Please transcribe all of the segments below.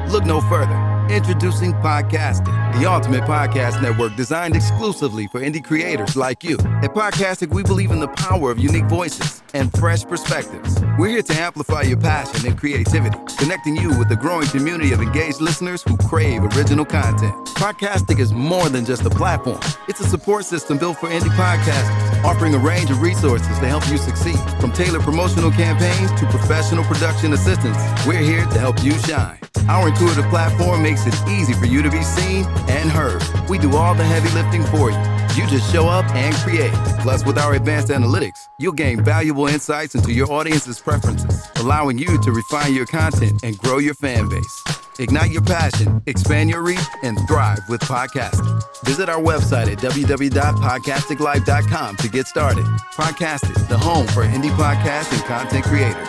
Look no further. Introducing Podcastic, the ultimate podcast network designed exclusively for indie creators like you. At Podcastic, we believe in the power of unique voices and fresh perspectives. We're here to amplify your passion and creativity, connecting you with the growing community of engaged listeners who crave original content. Podcastic is more than just a platform. It's a support system built for indie podcasters, offering a range of resources to help you succeed. From tailored promotional campaigns to professional production assistance, we're here to help you shine. Our intuitive platform makes it easy for you to be seen and heard. We do all the heavy lifting for you. You just show up and create. Plus, with our advanced analytics, you'll gain valuable insights into your audience's preferences, allowing you to refine your content and grow your fan base. Ignite your passion, expand your reach, and thrive with podcasting. Visit our website at www.podcasticlife.com to get started. Podcastic, the home for indie podcasts and content creators.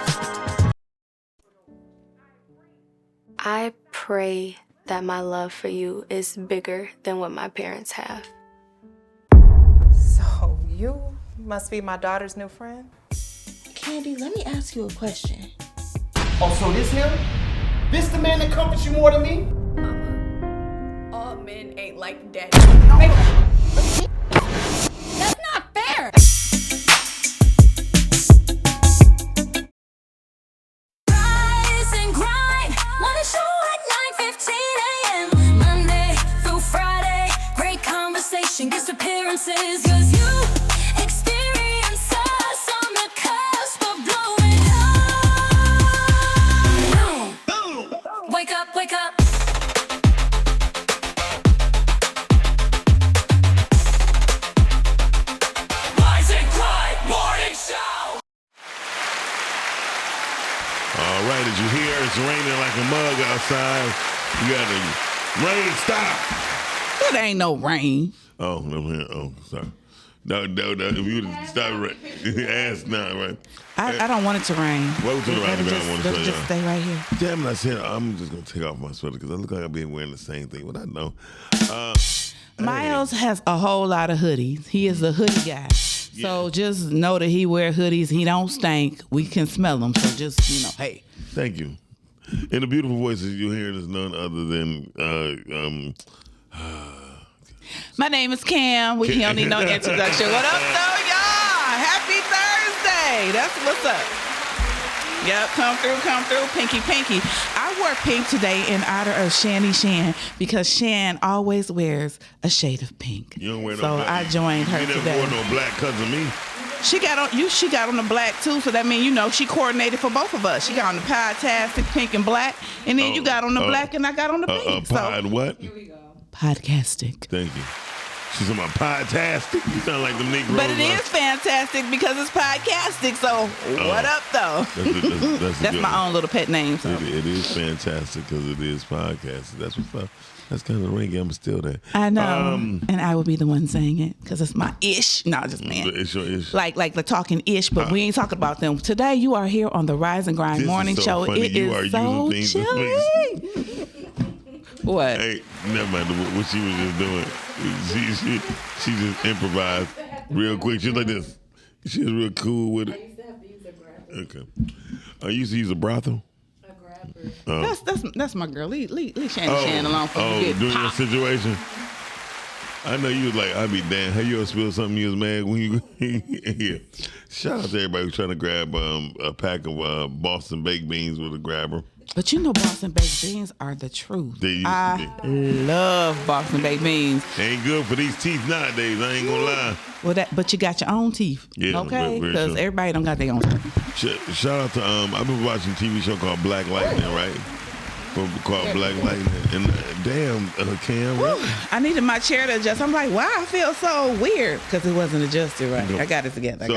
I pray that my love for you is bigger than what my parents have. So you must be my daughter's new friend? Candy, let me ask you a question. Oh, so this him? This the man that comforts you more than me? Mama, all men ain't like daddy. That's not fair! Rise and grind, wanna show at 9:15 a.m. Monday through Friday, great conversation, guest appearances, 'cause you experience us on the cusp of blowing up. Boom. Wake up, wake up. Rise and grind, morning show. All right, did you hear? It's raining like a mug outside. You got to rain stop. It ain't no rain. Oh, sorry. No. If you would have stopped right, ask now, right? I don't want it to rain. Welcome to the Rise and Grind. I want to show just y'all. stay right here. Damn it, I said I'm just going to take off my sweater because I look like I've been wearing the same thing. What I know. Miles has a whole lot of hoodies. He is a hoodie guy. So just know that he wear hoodies. He don't stink. We can smell them. So just, hey. Thank you. And the beautiful voices you hear is none other than My name is Cam. We don't need no introduction. What up, though, y'all? Happy Thursday. That's what's up. Yep, come through, pinky. I wore pink today in honor of Shani Shan because Shan always wears a shade of pink. You don't wear no so black. I joined her you today. never wore no black because of me. She got on the black too, so that means she coordinated for both of us. She got on the Podtastic pink and black, and then you got on the black and I got on the pink. What? Here we go. Podcastic. Thank you. She's on my Podtastic. You sound like the Negroes. But it is fantastic because it's podcastic. So what up though? That's my own little pet name. So. It is fantastic because it is podcasting. That's what's up. That's kind of ringy. I'm still there. I know, and I will be the one saying it because it's my ish. No, just man. It's your ish. Like the talking ish, but we ain't talking about them today. You are here on the Rise and Grind morning so show. Funny. It you is are so using chilly. What? Hey, never mind what she was just doing. She just improvised real quick. She's like this. She was real cool with it. I used to have to use a grabber. Okay. I used to use a brothel. A grabber. That's my girl. Leave Shan alone for you. During your situation. I know you was like, I'd be damn. How you ever spill something you was mad when you yeah. Shout out to everybody who's trying to grab a pack of Boston baked beans with a grabber. But Boston baked beans are the truth. They used to I love Boston baked beans. They ain't good for these teeth nowadays. I ain't gonna lie. Well, but you got your own teeth, yeah, okay? very Because true. everybody don't got their own teeth. Shout out to I've been watching a TV show called Black Lightning, right? Called Black Lightning, and damn, Cam. I needed my chair to adjust. I'm like, wow, I feel so weird because it wasn't adjusted right. No. I got it together.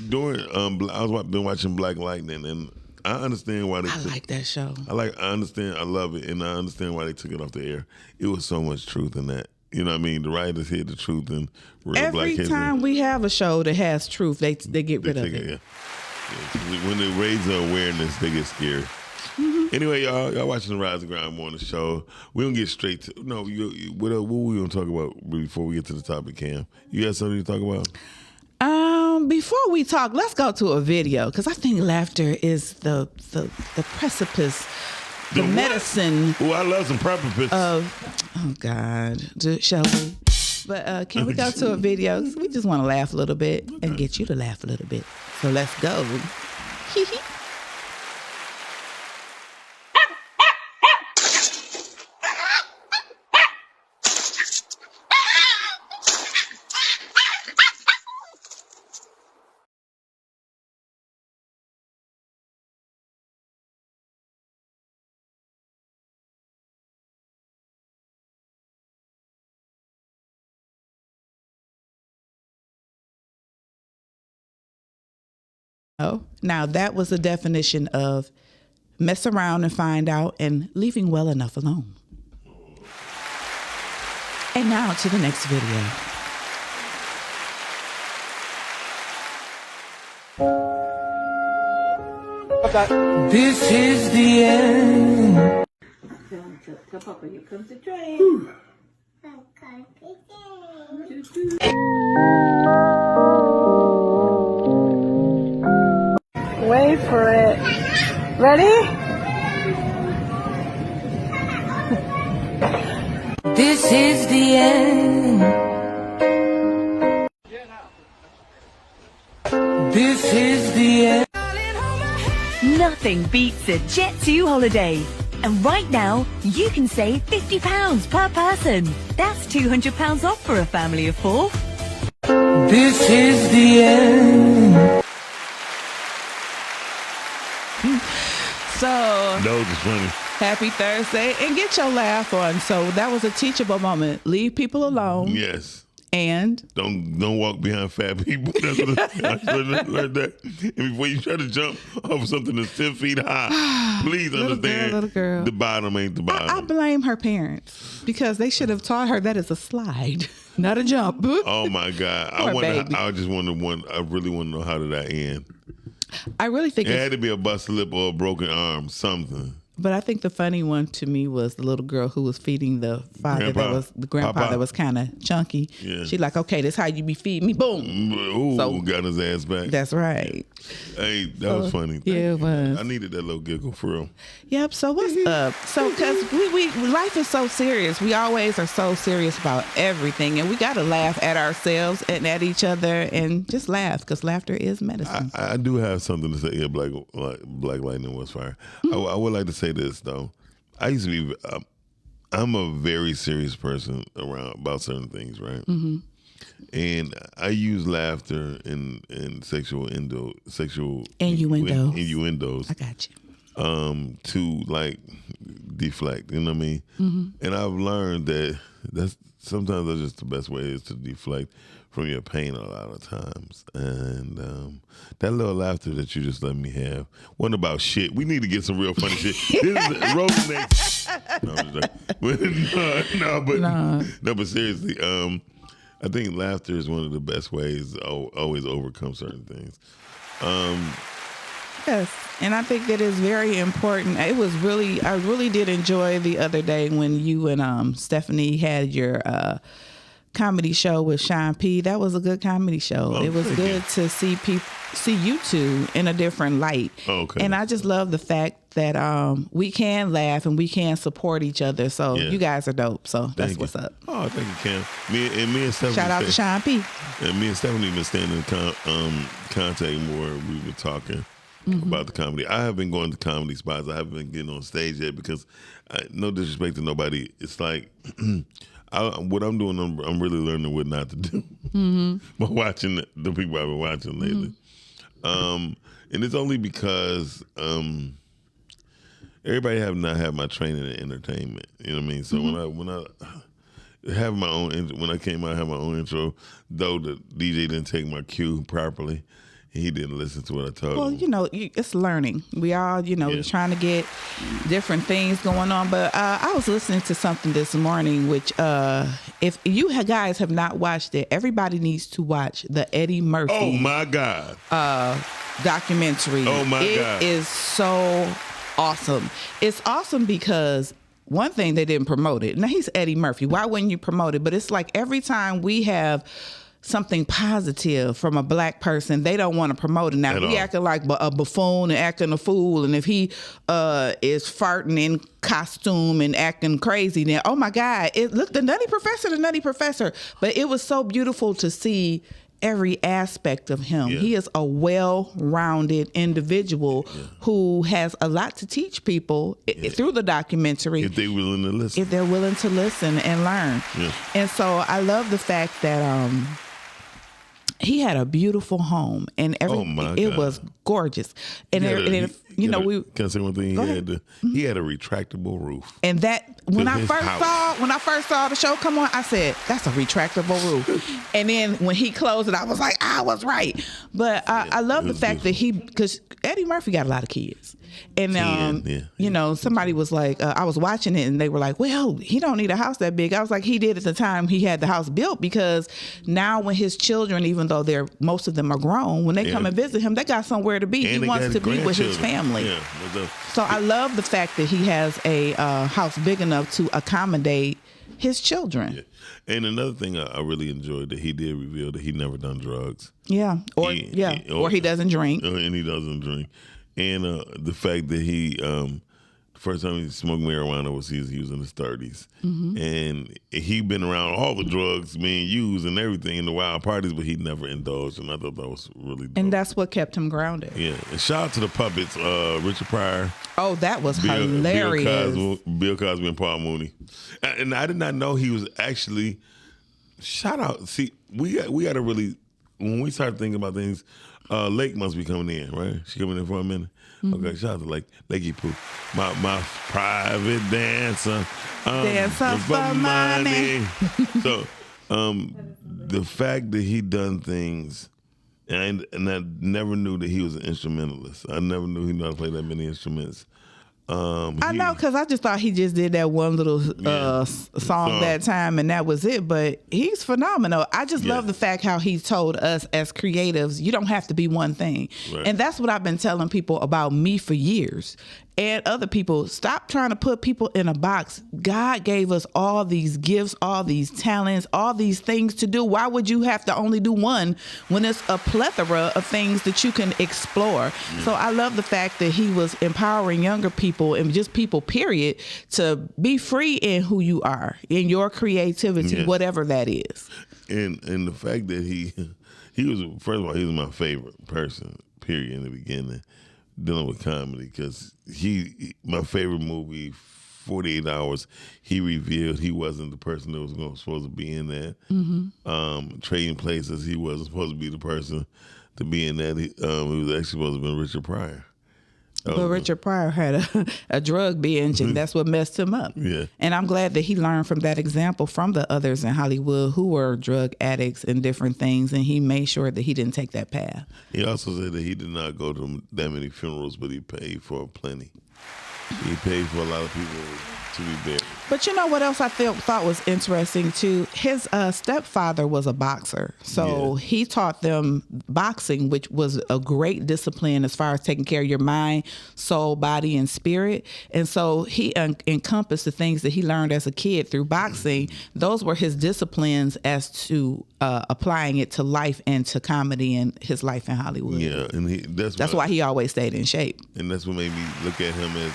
During I was been watching Black Lightning, and I understand why they. I like that show. I understand. I love it, and I understand why they took it off the air. It was so much truth in that. You know what I mean? The writers hid the truth in real black history. Every time we have a show that has truth, they get rid of it. Yeah. When they raise the awareness, they get scared. Mm-hmm. Anyway, y'all watching the Rise and Grind morning show. We don't get straight to what we gonna talk about before we get to the topic, Cam? You got something to talk about? Before we talk, let's go to a video because I think laughter is the precipice the medicine. Oh, I love some purple pits. Oh God, shall we? But can we go to a video? We just want to laugh a little bit and get you to laugh a little bit. So let's go. Now that was the definition of mess around and find out and leaving well enough alone. And now to the next video. This is the end. Papa, here comes the train. Wait for it. Ready? This is the end. This is the end. Nothing beats a Jet2 holiday. And right now, you can save £50 per person. That's £200 off for a family of 4. This is the end. So that was funny. Happy Thursday and get your laugh on. So that was a teachable moment. Leave people alone. Yes. And don't walk behind fat people. That's what I learned that. And before you try to jump off something that's 10 feet high, please understand little girl. The bottom ain't the bottom. I blame her parents because they should have taught her that is a slide, not a jump. Oh my God! I really want to know how did that end. I really think it had to be a bust lip or a broken arm, something. But I think the funny one to me was the little girl who was feeding the father grandpa that was kind of chunky. Yeah. She's like, okay, this how you be feeding me. Boom. Ooh, so, got his ass back. That's right. Hey, that was funny. Yeah, it was. I needed that little giggle for real. Yep. So what's up? So because we life is so serious. We always are so serious about everything, and we got to laugh at ourselves and at each other, and just laugh because laughter is medicine. I do have something to say. Yeah, Black Lightning was fire. Mm-hmm. I would like to say this though. I used to be. I'm a very serious person about certain things, right? Mm-hmm. And I use laughter and sexual innuendos. I got you. To like deflect, you know what I mean? Mm-hmm. And I've learned that's sometimes that's just the best way is to deflect from your pain a lot of times. And that little laughter that you just let me have wasn't about shit. We need to get some real funny shit. This is Rosen next. No, but seriously, I think laughter is one of the best ways to always overcome certain things. Yes, and I think that is very important. I really did enjoy the other day when you and Stephanie had your comedy show with Sean P. That was a good comedy show. It was good to see you two in a different light. Okay. And I just love the fact that we can laugh and we can support each other. So you guys are dope. So that's what's up. Oh, thank you, Cam. Me and Stephanie. Shout out to Sean P. And me and Stephanie been staying in contact more. We were talking about the comedy. I have been going to comedy spots. I haven't been getting on stage yet because, no disrespect to nobody, it's like what I'm doing, I'm really learning what not to do by watching the people I've been watching lately. And it's only because everybody have not had my training in entertainment. You know what I mean? So when I have my own, when I came out, I had my own intro. Though the DJ didn't take my cue properly, he didn't listen to what I told him. Well, it's learning. We all, trying to get different things going on. But I was listening to something this morning, which if you guys have not watched it, everybody needs to watch the Eddie Murphy. Oh my God! Documentary. Oh my God! It is so awesome. It's awesome because one thing, they didn't promote it. Now he's Eddie Murphy. Why wouldn't you promote it? But it's like every time we have something positive from a black person, they don't want to promote it. Now, At we all. acting like a buffoon and acting a fool, and if he is farting in costume and acting crazy, then, oh my God, look, the Nutty Professor. But it was so beautiful to see every aspect of him. Yeah. He is a well-rounded individual who has a lot to teach people through the documentary. If they're willing to listen. If they're willing to listen and learn. Yeah. And so I love the fact that he had a beautiful home, and it was gorgeous. And can I say one thing? He had a retractable roof. And that when I his first saw the show come on, I said, that's a retractable roof. And then when he closed it, I was like, I was right. But I love the fact that because Eddie Murphy got a lot of kids. And somebody was like, I was watching it, and they were like, well, he don't need a house that big. I was like, he did at the time he had the house built, because now when his children, even though most of them are grown, when they come and visit him, they got somewhere to be. And he wants to be with his family. Yeah, so I love the fact that he has a house big enough to accommodate his children. Yeah. And another thing I really enjoyed, that he did reveal that he never done drugs. Yeah. Or he doesn't drink. And he doesn't drink. And the fact that he, the first time he smoked marijuana was he was in his 30s. Mm-hmm. And he'd been around all the drugs being used and everything in the wild parties, but he never indulged. And I thought that was really dope. And that's what kept him grounded. Yeah. And shout out to the puppets, Richard Pryor. Oh, that was hilarious. Bill Cosby and Paul Mooney. And I did not know he was actually, shout out. See, we got to really, when we start thinking about things, Lake must be coming in, right? She coming in for a minute. Mm-hmm. Okay, shout out to Lakey Pooh, my private dancer, dancer for money. So, the fact that he done things, and I never knew that he was an instrumentalist. I never knew he knew how to play that many instruments. I know, because I just thought he just did that one little song that time, and that was it. But he's phenomenal. I just love the fact how he told us as creatives, you don't have to be one thing. Right. And that's what I've been telling people about me for years. And other people, stop trying to put people in a box. God gave us all these gifts, all these talents, all these things to do. Why would you have to only do one when it's a plethora of things that you can explore? So I love the fact that he was empowering younger people and just people, period, to be free in who you are, in your creativity, whatever that is. And the fact that he was, first of all, he was my favorite person, period, in the beginning, dealing with comedy, because my favorite movie, 48 Hours, he revealed he wasn't the person that was supposed to be in that. Mm-hmm. Trading Places, he wasn't supposed to be the person to be in that. He was actually supposed to have been Richard Pryor. But Richard Pryor had a drug binge, and that's what messed him up. Yeah. And I'm glad that he learned from that example from the others in Hollywood who were drug addicts and different things, and he made sure that he didn't take that path. He also said that he did not go to that many funerals, but he paid for plenty. He paid for a lot of people to be buried. But you know what else I thought was interesting too? His stepfather was a boxer. So he taught them boxing, which was a great discipline as far as taking care of your mind, soul, body, and spirit. And so he encompassed the things that he learned as a kid through boxing. Those were his disciplines as to applying it to life and to comedy and his life in Hollywood. Yeah, and that's why he always stayed in shape. And that's what made me look at him as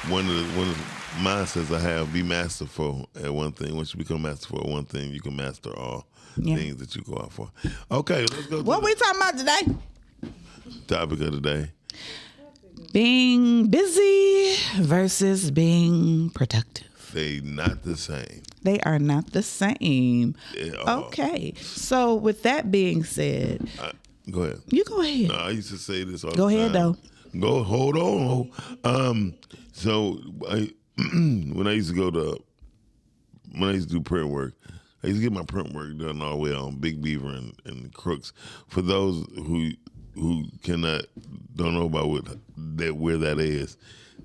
one of the mindsets I have: be masterful at one thing. Once you become masterful at one thing, you can master all things that you go out for. Okay, let's go. What we talking about today? Topic of the day: being busy versus being productive. They not the same. They are not the same. Okay. So with that being said, go ahead. You go ahead. I used to say this all the time. Go ahead, though. Go. Hold on. So when I used to do print work, I used to get my print work done all the way on Big Beaver and Crooks. For those who don't know about where that is,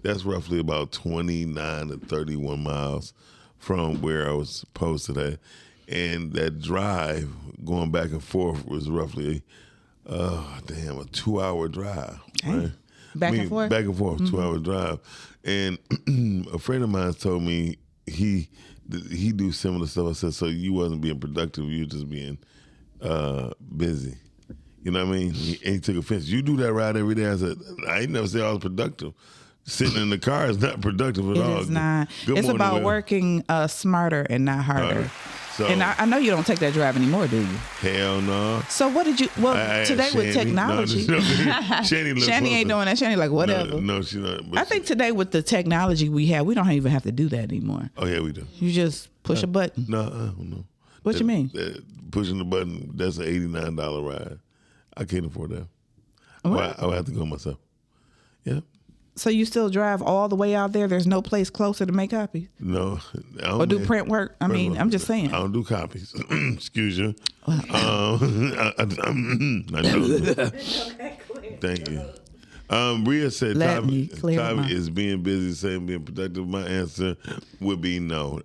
that's roughly about 29 to 31 miles from where I was posted at. And that drive going back and forth was roughly a 2-hour drive. Right? Back and forth? Back and forth, 2-hour drive. And a friend of mine told me he do similar stuff. I said, so you wasn't being productive, you were just being busy. You know what I mean? And he took offense. You do that ride every day. I said, I ain't never said I was productive. Sitting in the car is not productive at all. It is not. Good It's morning, about Will. working smarter and not harder. So, And I know you don't take that drive anymore, do you? hell no. So what did you? Well, today with technology, Shani ain't doing that. Shani like whatever. No, she's not. But I think today with the technology we have, we don't even have to do that anymore. Oh yeah, we do. You just push a button. No. What you mean? Pushing the button. That's an $89 ride. I can't afford that. What? I would have to go myself. Yeah. So you still drive all the way out there? There's no place closer to make copies? No. I Or do print work? I mean, I'm just saying. I don't do copies. Excuse you. I don't. Thank you. Rhea said Let me clear Tavi my- is being busy, saying being productive. My answer would be no.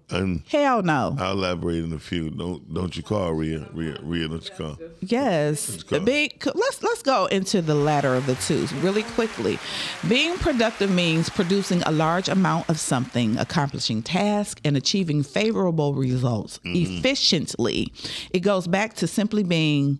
Hell no. I'll elaborate in a few. Don't you call Rhea? Rhea, don't you call? Yes. Let's go into the latter of the two really quickly. Being productive means producing a large amount of something, accomplishing tasks, and achieving favorable results efficiently. It goes back to simply being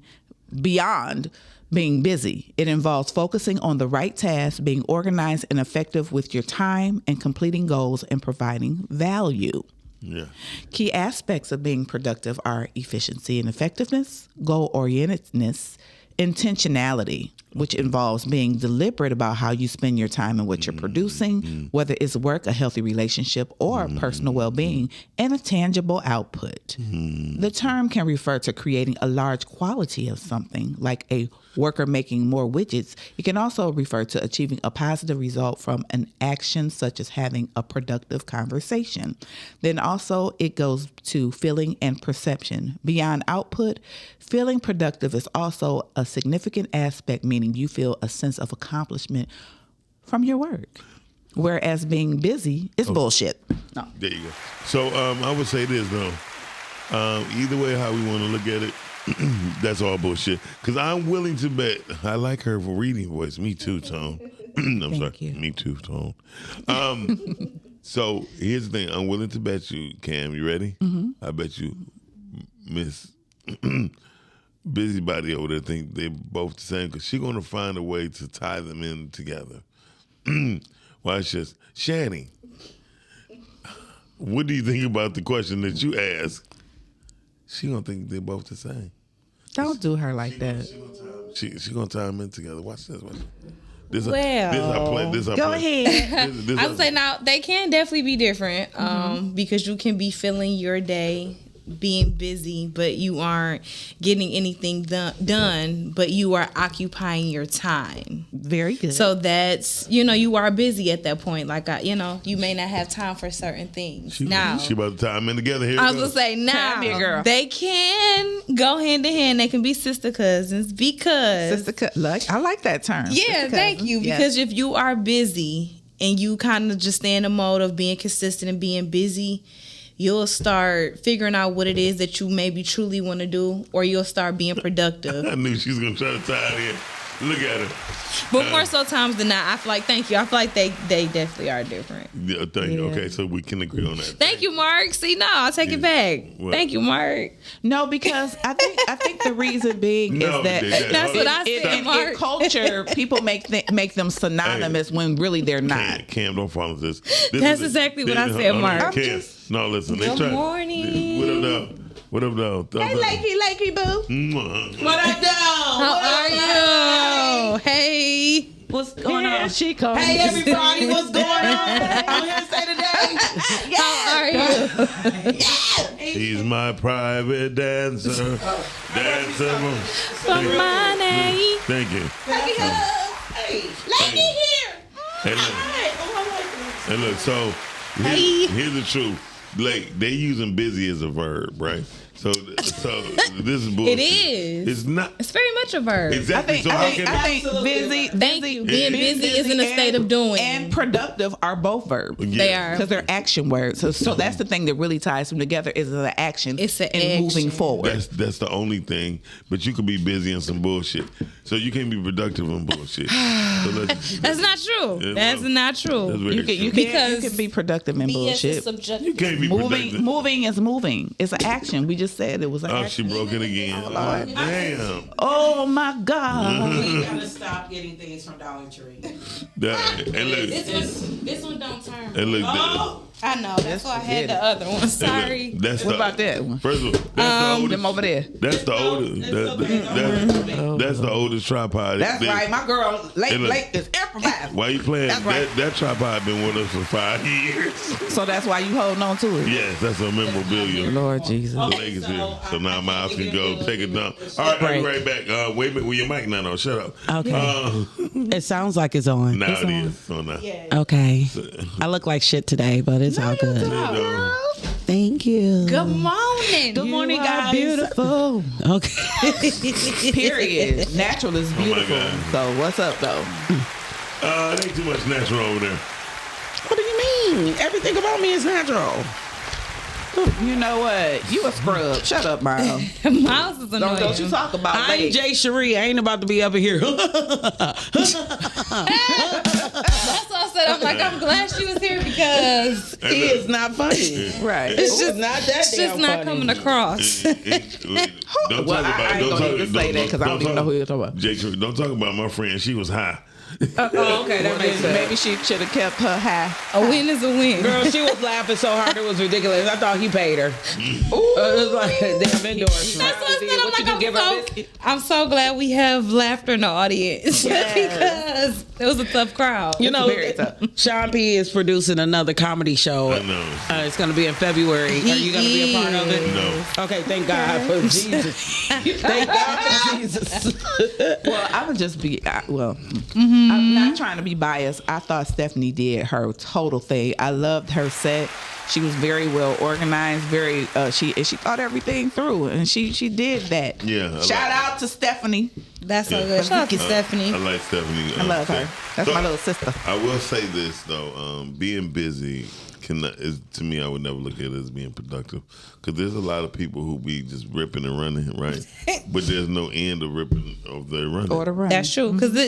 beyond being busy. It involves focusing on the right task, being organized and effective with your time, and completing goals and providing value. Yeah. Key aspects of being productive are efficiency and effectiveness, goal-orientedness, intentionality, which involves being deliberate about how you spend your time and what you're producing, whether it's work, a healthy relationship, or personal well-being, and a tangible output. The term can refer to creating a large quality of something, like a worker making more widgets. It can also refer to achieving a positive result from an action, such as having a productive conversation. Then also it goes to feeling and perception. Beyond output, feeling productive is also a significant aspect, meaning you feel a sense of accomplishment from your work. Whereas being busy is bullshit. No. There you go. So I would say this though. Either way, how we want to look at it, that's all bullshit. Because I'm willing to bet. I like her for reading voice. Me too, Tone. I'm sorry. you. Me too, Tone. So here's the thing. I'm willing to bet you, Cam. You ready? I bet you, Miss Busybody over there think they're both the same. Because she's going to find a way to tie them in together. Well, it's just Shani. What do you think about the question that you asked? She gonna think they're both the same. Don't do her like that. She gonna tie them in together. Watch this. This Well, this Go ahead. I would say now they can definitely be different because you can be filling your day being busy, but you aren't getting anything done, but you are occupying your time. Very good. So that's, you are busy at that point. Like, you may not have time for certain things. She now, about to tie them in together here. I was going to say, now, girl. they can go hand in hand. They can be sister cousins because... Look, I like that term. Yeah, thank you. Yes. Because if you are busy and you kind of just stay in the mode of being consistent and being busy, you'll start figuring out what it is that you maybe truly want to do, or you'll start being productive. I knew she was gonna try to tie it in. Look at her. But more so times than not, I feel like, thank you. I feel like they definitely are different. Yeah, thank you. Okay, so we can agree on that. Thank you, Mark. See, no, I'll take it back. What? Thank you, Mark. No, because I think the reason being No, is that That's what I said, in Mark. culture, people make them synonymous when really they're not. Cam, don't follow this. That's exactly what I said, Mark. Cam, no, listen. They Good try. morning. What up, though? What up, though? Hey, Lakey, boo. What up, though? How are you? Hey. What's going on? She comes. Hey everybody, what's going on? I'm here to say today. How are you? He's my private dancer. Dancer. For money. Thank you. Hey, let me hear. Hey, look. Hey, look. So here's the truth. Like, they using busy as a verb, right? So this is bullshit. It is. It's not. It's very much a verb. Exactly. I think busy. Thank you. Being busy is in a state of doing. And productive are both verbs. Yeah. They are. Because they're action words. So that's the thing that really ties them together is the action. It's an and moving action. forward. That's the only thing. But you could be busy in some bullshit. So you can't be productive in bullshit. So That's not true. Yeah, That's well, not true. that's very You Because can be productive in BS is bullshit. subjective. You can't be productive. Moving is moving. It's an action. We just said it was an Oh, she broke it again. Oh, damn. Oh my God. We gotta stop getting things from Dollar Tree. And look, This one don't turn. and look, I know. That's why I had the other one. Sorry. that's What about that one? First of all, that's the oldest. Them over there. That's the oldest. That's the oldest tripod. That's right. My girl, late is improvised. Why you playing? That's right. That tripod been with us for 5 years. So that's why you holding on to it. Yes, that's a memorabilia. Lord Jesus. Legacy. So now Miles can go take it down. All right, I'll be right back. Wait a minute with your mic now. No, shut up. Okay. It sounds like it's on. Now it is. So now. Okay. I look like shit today, but it's all good. Thank you. Good morning. Good morning, guys. Beautiful. Okay. Period. Natural is beautiful. So what's up though? It ain't too much natural over there. What do you mean? Everything about me is natural. You know what? You a scrub. Shut up, Miles. Miles is annoying. Don't you talk about I ain't Jay Cherie. I ain't about to be up in here. That's why I said I'm glad she was here because he is not funny. Right. It's just not that. It's just not coming across. Don't Well, talk about. I ain't Don't gonna talk. even say that because I don't even know who you're talking about. Jake, don't talk about my friend. She was high. Oh, okay, that makes sense. Maybe she should have kept her high. A win is a win. Girl, she was laughing so hard it was ridiculous. I thought he paid her. It was like damn endorsement. That's what I said. I'm so glad we have laughter in the audience because it was a tough crowd. You know, Sean P is producing another comedy show. I know. It's going to be in February. Are you going to be a part of it? No. Okay, thank God for Jesus. Thank God for Jesus. Well, I would just be I'm not trying to be biased. I thought Stephanie did her total thing. I loved her set. She was very well organized. Very she thought everything through, and she did that. Yeah. Shout out to Stephanie. That's so good. Shout out to Stephanie. I like Stephanie. I love her. That's my little sister. I will say this though, being busy is to me, I would never look at it as being productive because there's a lot of people who be just ripping and running, right? But there's no end of ripping of their running. Or the running. That's true because you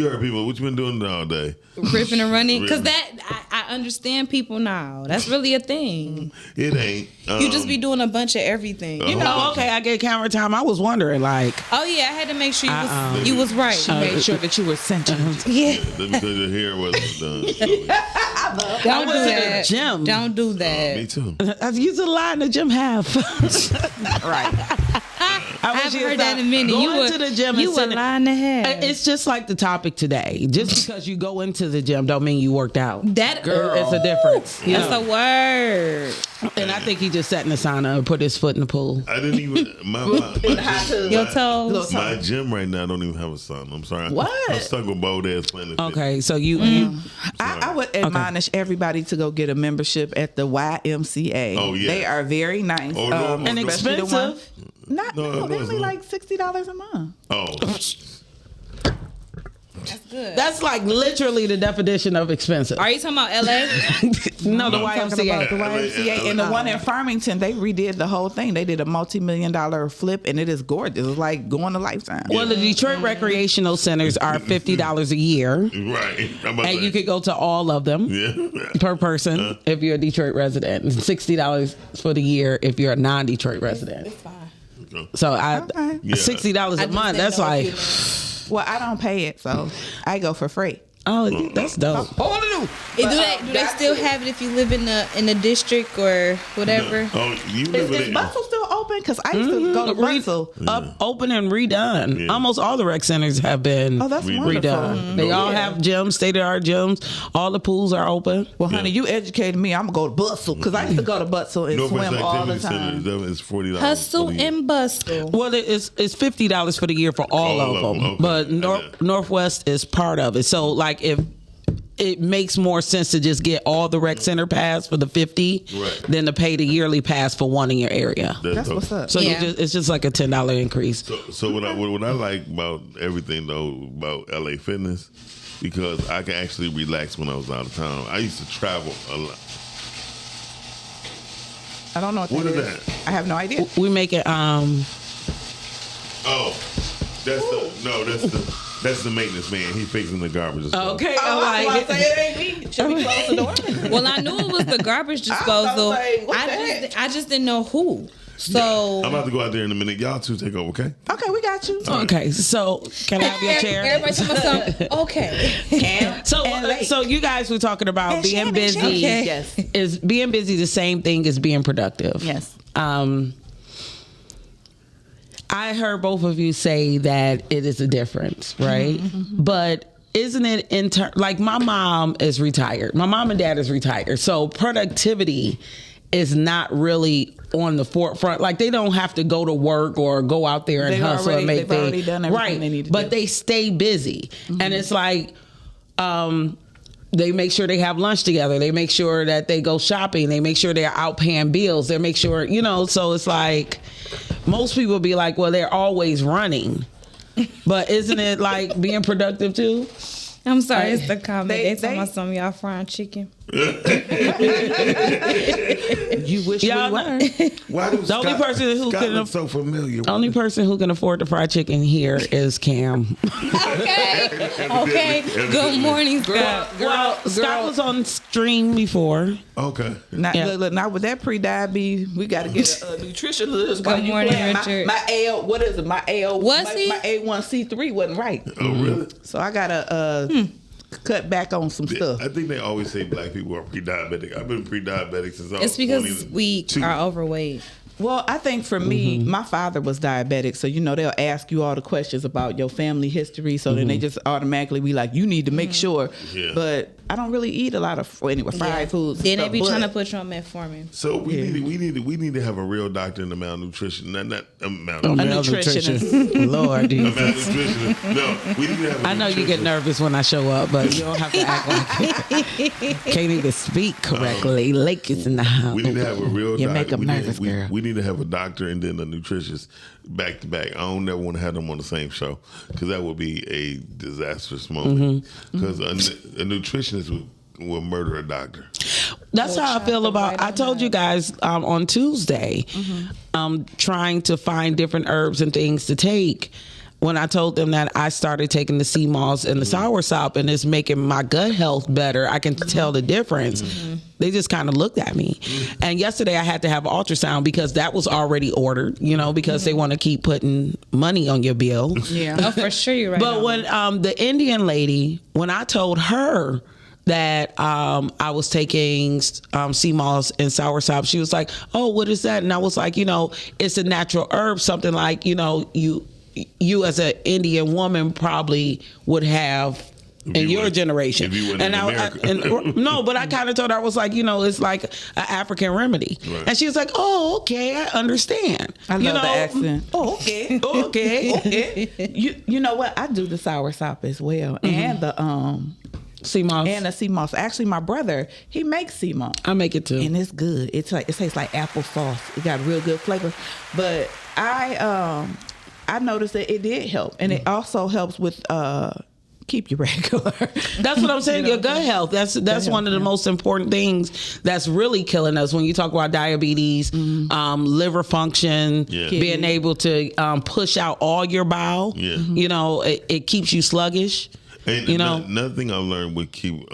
heard people. What you been doing all day? Ripping and running because I understand people now. That's really a thing. It ain't. You just be doing a bunch of everything. You know, okay, I get camera time. I was wondering, like, oh yeah, I had to make sure you was right. She made sure that you were centered. Yeah. That's because your hair wasn't done. Don't do that. Gym. Don't do that. Me too. I used to lie in the gym half. Right. I haven't heard that in a minute. You were to the gym. You were lying to half. It's just like the topic today. Just because you go into the gym don't mean you worked out. That girl, it's a difference. That's a word. And I think he just sat in the sauna and put his foot in the pool. I didn't even Your toes. My gym right now don't even have a sauna. I'm sorry. What? I'm stuck with bold ass Planet Fitness. Okay, so you. I would admonish everybody to go get a membership at the YMCA. Oh, yeah. They are very nice. And especially the one- expensive. No, they're only like $60 a month. Oh. That's good. That's like literally the definition of expensive. Are you talking about LA? No, the I'm talking YMCA. about the YMCA and the one in Farmington. They redid the whole thing. They did a multi-million-dollar flip, and it is gorgeous. It's like going to Lifetime. Well, the Detroit recreational centers are $50 a year. Right. And you could go to all of them per person if you're a Detroit resident. And $60 for the year if you're a non-Detroit resident. It's fine. So $60 a month. That's like. Well, I don't pay it, so I go for free. Oh, that's dope. Do they still have it if you live in the district or whatever? No. Oh, you live Is in Bustle still open? Because I used to go to Bustle. Open and redone. Yeah. Almost all the rec centers have been redone. They all have gyms, state-of-the-art gyms. All the pools are open. Well, honey, you educated me. I'm going to go to Bustle because I used to go to Bustle and swim all the time. It's $40. Hustle and bustle. Well, it's $50 for the year for all of them. Okay. But Northwest is part of it. So, like, if it makes more sense to just get all the rec center pass for the $50 than to pay the yearly pass for one in your area. That's what's up. So it's just like a $10 increase. So what I like about everything though about LA Fitness, because I can actually relax when I was out of town. I used to travel a lot. I don't know what is that. I have no idea. We make it. Oh, that's the That's the maintenance man. He fixing the garbage. Okay, I was say it ain't me. Should we close the door? Well, I knew it was the garbage disposal. Like, what the heck? I just didn't know who. So I'm about to go out there in a minute. Y'all two take over, okay? Okay, we got you. Okay, so can I have your chair? Everybody tell me something. Okay. So you guys were talking about being busy. Okay. Yes. Is being busy the same thing as being productive? Yes. I heard both of you say that it is a difference, right? But isn't it like my mom is retired. My mom and dad is retired. So productivity is not really on the forefront. Like they don't have to go to work or go out there and hustle and make they've already done everything they need to do. But they stay busy. And it's like they make sure they have lunch together. They make sure that they go shopping. They make sure they're out paying bills. They make sure, so it's like most people be like, well, they're always running. But isn't it like being productive too? I'm sorry, it's the comment. They talking about some of y'all frying chicken. You wish Y'all we were. Why do The only person who Scott can looks so familiar? only person who can afford the fried chicken here is Cam. Okay. Good morning, Scott. Scott was on stream before. Okay. Not, look, now with that pre-diabetes, we got to get a nutritionist. Good morning, Richard. My AL, what is it? My AL, Was he? my A1C3 wasn't right. Oh, really? So I got to cut back on some stuff. I think they always say black people are pre-diabetic. I've been pre-diabetic since I was It's because we are overweight. Well, I think for me, my father was diabetic, so they'll ask you all the questions about your family history. So then they just automatically be like, you need to make sure. Yeah. But I don't really eat a lot of fried foods. Then they be trying to put you on metformin. So we need to have a real doctor in the malnutrition, not nutritionist. Lord, a Jesus. malnutritionist. No, we need to have. I know you get nervous when I show up, but you don't have to act like it. Can't even speak correctly. Lake is in the house. We need to have a real You doctor. make them nervous, girl. We need to have a doctor and then a nutritionist back to back. I don't never want to have them on the same show because that would be a disastrous moment. Because a nutritionist will murder a doctor. That's how I feel about. I told you guys on Tuesday, trying to find different herbs and things to take. When I told them that I started taking the sea moss and the soursop and it's making my gut health better, I can tell the difference. They just kind of looked at me. And yesterday I had to have an ultrasound because that was already ordered, because they want to keep putting money on your bill. Yeah. Oh, for sure you're right. But when the Indian lady, when I told her that I was taking sea moss and soursop, she was like, oh, what is that? And I was like, it's a natural herb, something like, you as an Indian woman probably would have in your generation. If you were in America. No, but I kind of told her, I was like, it's like an African remedy. Right. And she was like, oh, okay, I understand. I love the accent. Oh, okay. Okay. You know what? I do the soursop as well. And the sea moss. And the sea moss. Actually, my brother, he makes sea moss. I make it too. And it's good. It tastes like applesauce. It got a real good flavor. But I noticed that it did help. And it also helps with keep you regular. That's what I'm saying. Your gut health. That's one of the most important things that's really killing us when you talk about diabetes, liver function, being able to push out all your bile. Yeah. It keeps you sluggish. And another thing I've learned, we keep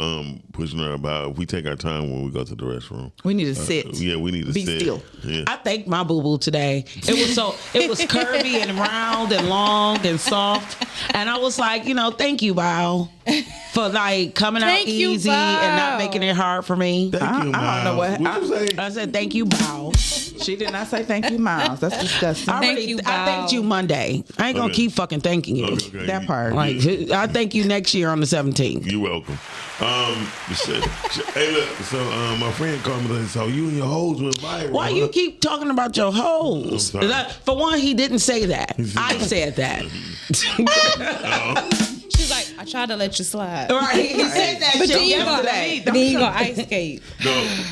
pushing her about, if we take our time when we go to the restroom. We need to sit. Yeah, we need to Be sit. still. Yeah. I thanked my boo-boo today. It was curvy and round and long and soft. And I was like, thank you, Bao, for like coming out easy and not making it hard for me. Thank you, Miles. I don't know what you say? I said, thank you, Bao. She did not say thank you, Miles. That's disgusting. I thanked you Monday. I ain't gonna keep fucking thanking you. Okay. That part. Like, I thank you next year on the 17th. You're welcome. Hey, look. So my friend called me. So you and your hoes went viral. Why you keep talking about your hoes? For one, he didn't say that. I said that. She's like, I tried to let you slide. Right, he said that But shit then yesterday. then you gonna ice skate.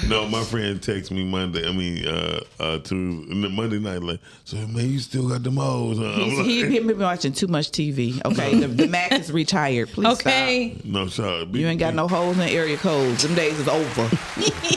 No. My friend texted me Monday. To Monday night. Like, so man, you still got them hoes. He been watching too much TV. Okay, the Mac is retired. Please stop. No, sorry. You ain't got no holes in area codes. Them days is over.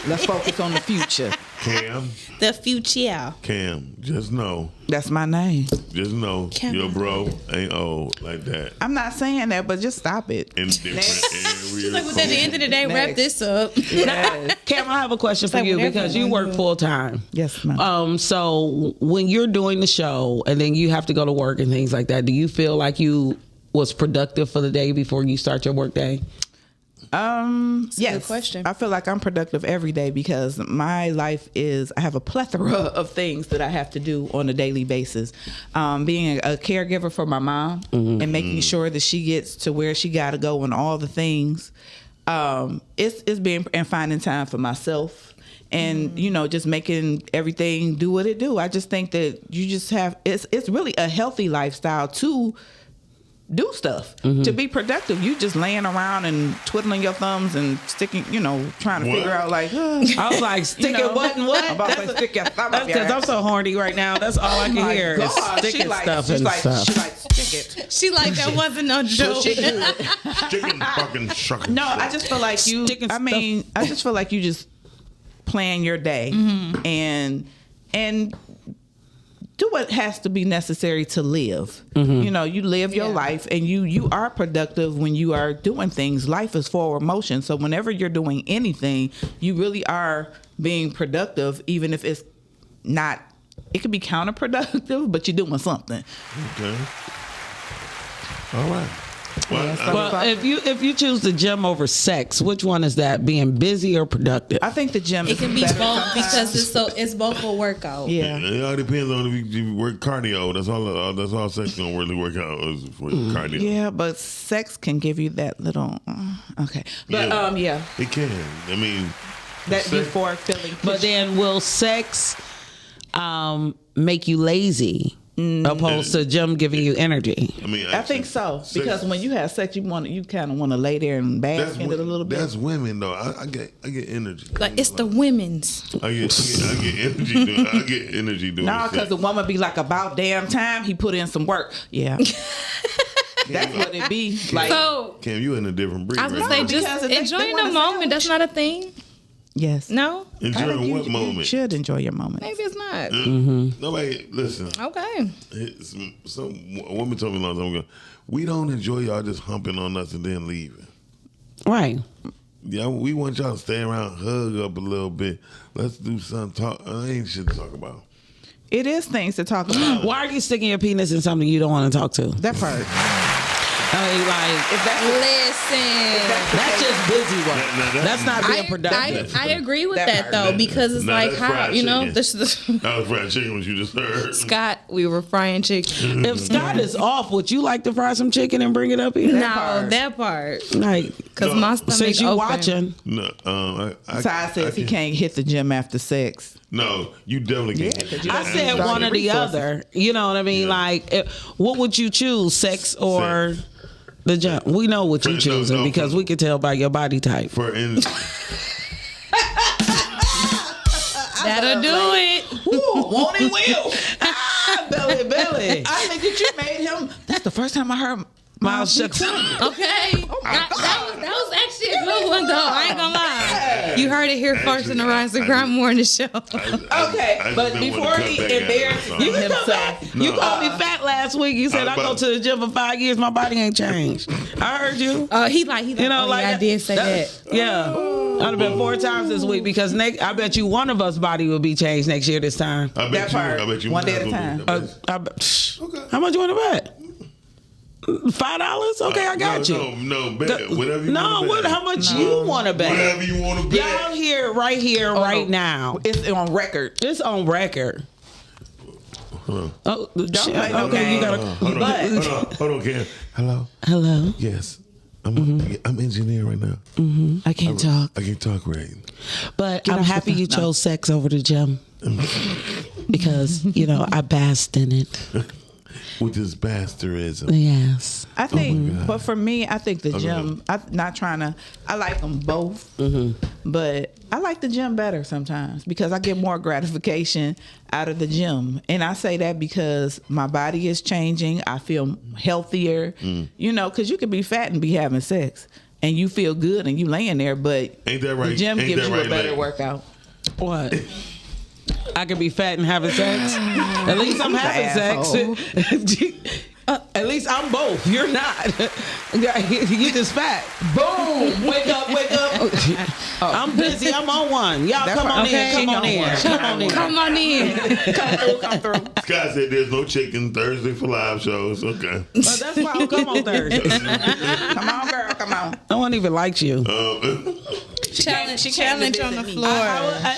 Let's focus on the future. Cam. The future. Cam, just know That's my name. Just know your bro ain't old like that. I'm not saying that, but just stop it. In different areas. She's like, well, at the end of the day, wrap this up. Yes. Cam, I have a question for you because you work full time. Yes, ma'am. So when you're doing the show and then you have to go to work and things like that, do you feel like you was productive for the day before you start your work day? Yes. Good question. I feel like I'm productive every day because my life is, I have a plethora of things that I have to do on a daily basis. Being a caregiver for my mom and making sure that she gets to where she got to go and all the things. It's being and finding time for myself and, you know, just making everything do what it do. I just think that you just have, it's really a healthy lifestyle to do stuff, to be productive. You just laying around and twiddling your thumbs and sticking, you know, trying to figure out like, I was like, sticking what and what? I'm about to say stick your thumb up your Because I'm so horny right now. That's all I can hear is sticking stuff and stuff. She like, stick it. She like, that wasn't no joke. Chicken fucking shucking. No, I just feel like you, I just feel like you just plan your day and do what has to be necessary to live. You know, you live your life and you are productive when you are doing things. Life is forward motion. So whenever you're doing anything, you really are being productive, even if it's not, it could be counterproductive, but you're doing something. Okay. All right. Well, if you choose the gym over sex, which one is that? Being busy or productive? I think the gym. It can be both because it's both a workout. Yeah. It all depends on if you work cardio. That's all sex gonna really work out is for cardio. Yeah, but sex can give you that little. Okay, but yeah, it can. I mean, that before feeling. But then, will sex make you lazy? Opposed to gym giving you energy. I mean, I think so because when you have sex, you kind of want to lay there and bask in it a little bit. That's women though. I get energy. Like it's the women's. I get energy. I get energy doing. No, because the woman be like, about damn time he put in some work. Yeah. That's what it be like. So, Cam, you in a different breed. I was gonna say, just enjoying the moment. That's not a thing. Yes. No. Enjoying what moment? You should enjoy your moment. Maybe it's not. Nobody listen. Okay. A woman told me a long time ago, we don't enjoy y'all just humping on us and then leaving. Right. Yeah, we want y'all to stay around, hug up a little bit. Let's do something. Talk. Ain't shit to talk about. It is things to talk about. Why are you sticking your penis in something you don't want to talk to? That part. I mean, that's just busy work. That's not being productive. I agree with that though, because it's like how, you know, this that was fried chicken, what you just heard. Scott, we were frying chicken. If Scott is off, would you like to fry some chicken and bring it up here? That part. Like, because my stomach since you open. watching. No, Ty says he can't hit the gym after sex. No, you definitely can't. I said one or the other. You know what I mean? Like, what would you choose, sex or the gym? We know what you're choosing because we can tell by your body type. That'll do it. Ooh, won't he will? Billy. I think that you made him. That's the first time I heard Miles shucks. Okay. That was actually a good one, though. I ain't gonna lie. You heard it here first in the Rise and Grind Morning Show. Okay, but before he embarrasses himself, you called me fat last week. You said I go to the gym for 5 years. My body ain't changed. I heard you. He like, you know, like, I did say that. Yeah. I'd have been 4 times this week because I bet you one of us body will be changed next year this time. I bet you. One day at a time. How much you want to bet? $5? Okay, I got you. No, bet. Whatever you want to bet. How much you want to bet? Whatever you want to bet. Y'all here, right now. It's on record. It's on record. Hold on. Oh, okay, you gotta. Hold on, Cam. Hello. Yes. I'm engineer right now. I can't talk. I can't talk right. But I'm happy you chose sex over the gym. Because, you know, I basked in it. With this bastardism. Yes. I think, but for me, I think the gym, I'm not trying to, I like them both, but I like the gym better sometimes because I get more gratification out of the gym. And I say that because my body is changing. I feel healthier, you know, because you could be fat and be having sex and you feel good and you laying there, but ain't that right? The gym Ain't gives you right, a better workout. What? I could be fat and having sex. At least I'm having sex. At least I'm both. You're not. You just fat. Boom. Wake up. I'm busy. I'm on one. Y'all come on in. Come on in. Come through. Scott said there's no chicken Thursday for live shows. Okay. Well, that's why I'll come on Thursday. Come on, girl. Come on. No one even likes you. Challenge on the floor.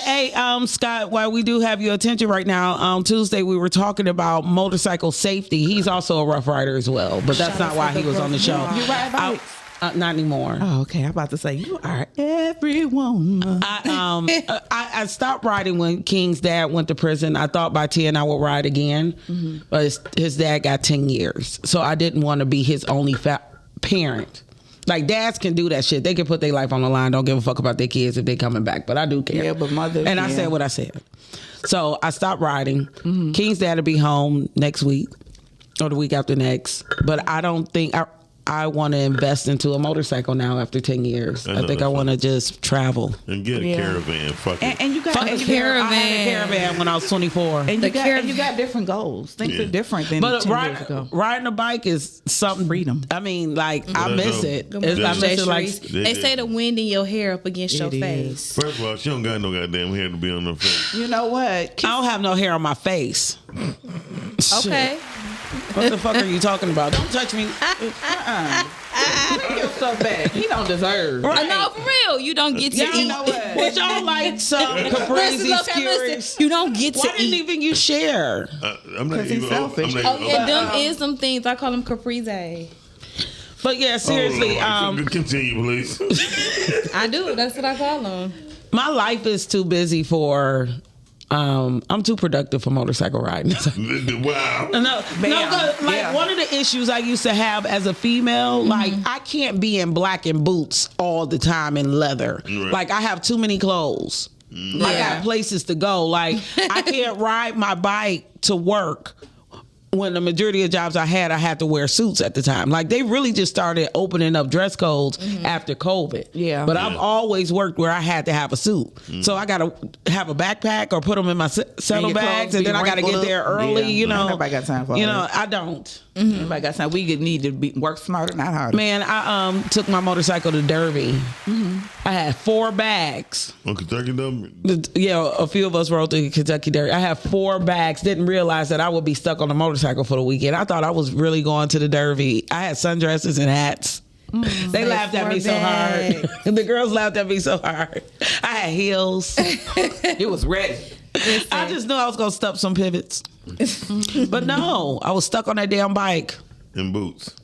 Hey, Scott, while we do have your attention right now, Tuesday we were talking about motorcycle safety. He's also a Rough Rider as well, but that's not why he was on the show. You ride bikes? Not anymore. Oh, okay. I'm about to say you are everyone. I stopped riding when King's dad went to prison. I thought by 10 I would ride again, but his dad got 10 years, so I didn't want to be his only parent. Like, dads can do that shit. They can put their life on the line. Don't give a fuck about their kids if they coming back. But I do care. Yeah, but mother. And I said what I said. So I stopped riding. King's dad will be home next week or the week after next. But I don't think I want to invest into a motorcycle now after 10 years. I think I want to just travel. And get a caravan. Fuck it. And you got a caravan. I had a caravan when I was 24. And you got different goals. Things are different than 10 years ago. Riding a bike is something. Freedom. I mean, like, I miss it. I miss it like they say the wind in your hair up against your face. First of all, she don't got no goddamn hair to be on her face. You know what? I don't have no hair on my face. Okay. What the fuck are you talking about? Don't touch me. Bring your stuff back. He don't deserve. Right. No, for real. You don't get to eat. Know what? Would y'all like some Caprese skewers? You don't get to Why didn't eat. even you share? I'm not even selfish. Them is some things. I call them Caprese. But yeah, seriously. Continue, please. I do. That's what I call them. My life is too busy for. I'm too productive for motorcycle riding. Wow. One of the issues I used to have as a female, like, I can't be in black and boots all the time in leather. Right. Like, I have too many clothes. I got places to go. Like, I can't ride my bike to work. When the majority of jobs I had to wear suits at the time. Like, they really just started opening up dress codes after COVID. Yeah. But I've always worked where I had to have a suit. So I got to have a backpack or put them in my saddlebags, and then I got to get there early, you know. Nobody got time for I don't. Nobody got time. We need to work smarter, not harder. Man, I took my motorcycle to Derby. I had 4 bags. On Kentucky Derby? Yeah, a few of us rode to Kentucky Derby. I had 4 bags. Didn't realize that I would be stuck on the motorcycle for the weekend. I thought I was really going to the Derby. I had sundresses and hats. They laughed at me so hard. The girls laughed at me so hard. I had heels. It was ready. I just knew I was going to stop some pivots. But no, I was stuck on that damn bike. In boots.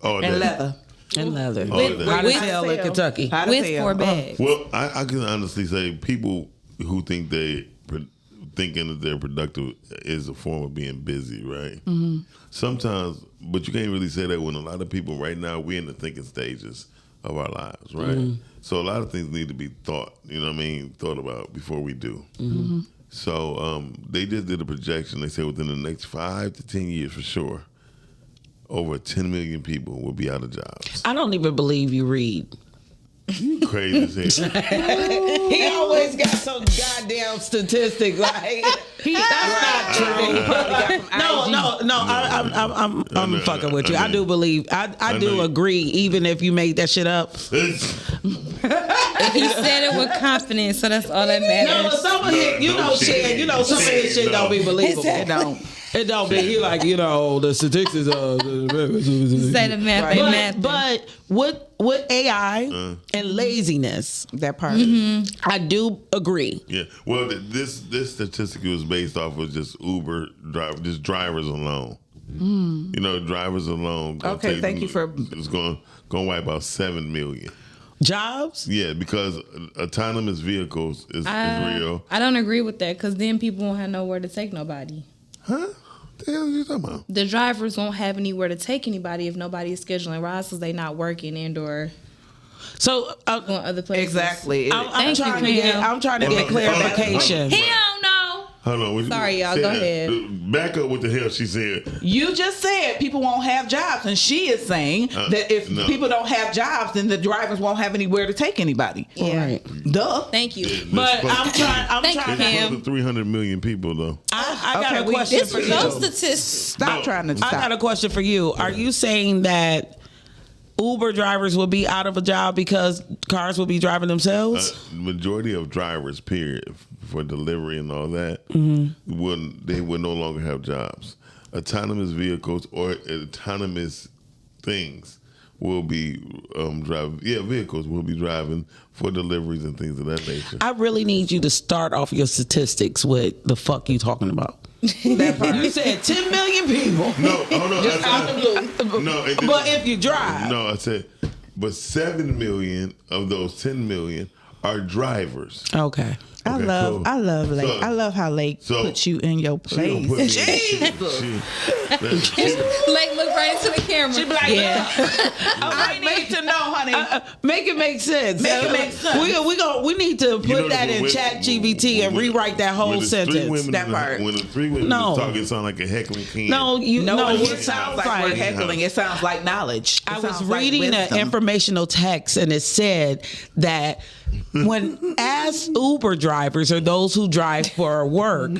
And leather. And leather. How to sell in Kentucky. With 4 bags. Well, I can honestly say people who think thinking that they're productive is a form of being busy, right? Sometimes, but you can't really say that when a lot of people right now, we're in the thinking stages of our lives, right? So a lot of things need to be thought about before we do. So they just did a projection. They said within the next 5 to 10 years for sure, over 10 million people will be out of jobs. I don't even believe you read. You crazy as hell. He always got some goddamn statistic. Like, that's not true. No. I'm fucking with you. I do believe. I do agree. Even if you make that shit up. He said it with confidence, so that's all that matters. No, but some of it, some of this shit don't be believable. It don't be. He like, the statistics of say the math. But with AI and laziness, that part, I do agree. Yeah. Well, this statistic was based off of just Uber just drivers alone. Drivers alone. Okay, thank you for. It's going to wipe out 7 million. Jobs? Yeah, because autonomous vehicles is real. I don't agree with that because then people won't have nowhere to take nobody. Huh? What the hell are you talking about? The drivers won't have anywhere to take anybody if nobody is scheduling rides because they not working or going other places. Exactly. I'm trying to get clarification. He don't know. Hold on. Sorry, y'all. Say Go that. ahead. Back up what the hell she said. You just said people won't have jobs, and she is saying that if people don't have jobs, then the drivers won't have anywhere to take anybody. Yeah. Right. Duh. Thank you. But I'm trying. Thank you, It's Cam. close to 300 million people, though. I got a question for you. Those statistics. Stop trying to I stop. got a question for you. Are you saying that Uber drivers will be out of a job because cars will be driving themselves? Majority of drivers, period, for delivery and all that, they will no longer have jobs. Autonomous vehicles or autonomous things will be driving. Yeah, vehicles will be driving for deliveries and things of that nature. I really need you to start off your statistics with the fuck you talking about. That part. You said 10 million people. No, hold on. Just out the blue. No, But if you drive. No, I said, but 7 million of those 10 million are drivers. Okay. I Okay, love cool. Lake. So- I love how Lake puts you in your She don't place. put me in Jesus. Like, look right into the camera. She be like, I need to know, honey. Make it make sense. Make it make sense. We need to put You know, that in when- Chat GBT and rewrite that whole when the three sentence. women That is- part. When the three women No. is talking, it sound like a heckling can. No, It it sounds like we're heckling. It sounds like knowledge. I It was sounds like reading an wisdom. informational text and it said that when as Uber drivers or those who drive for work,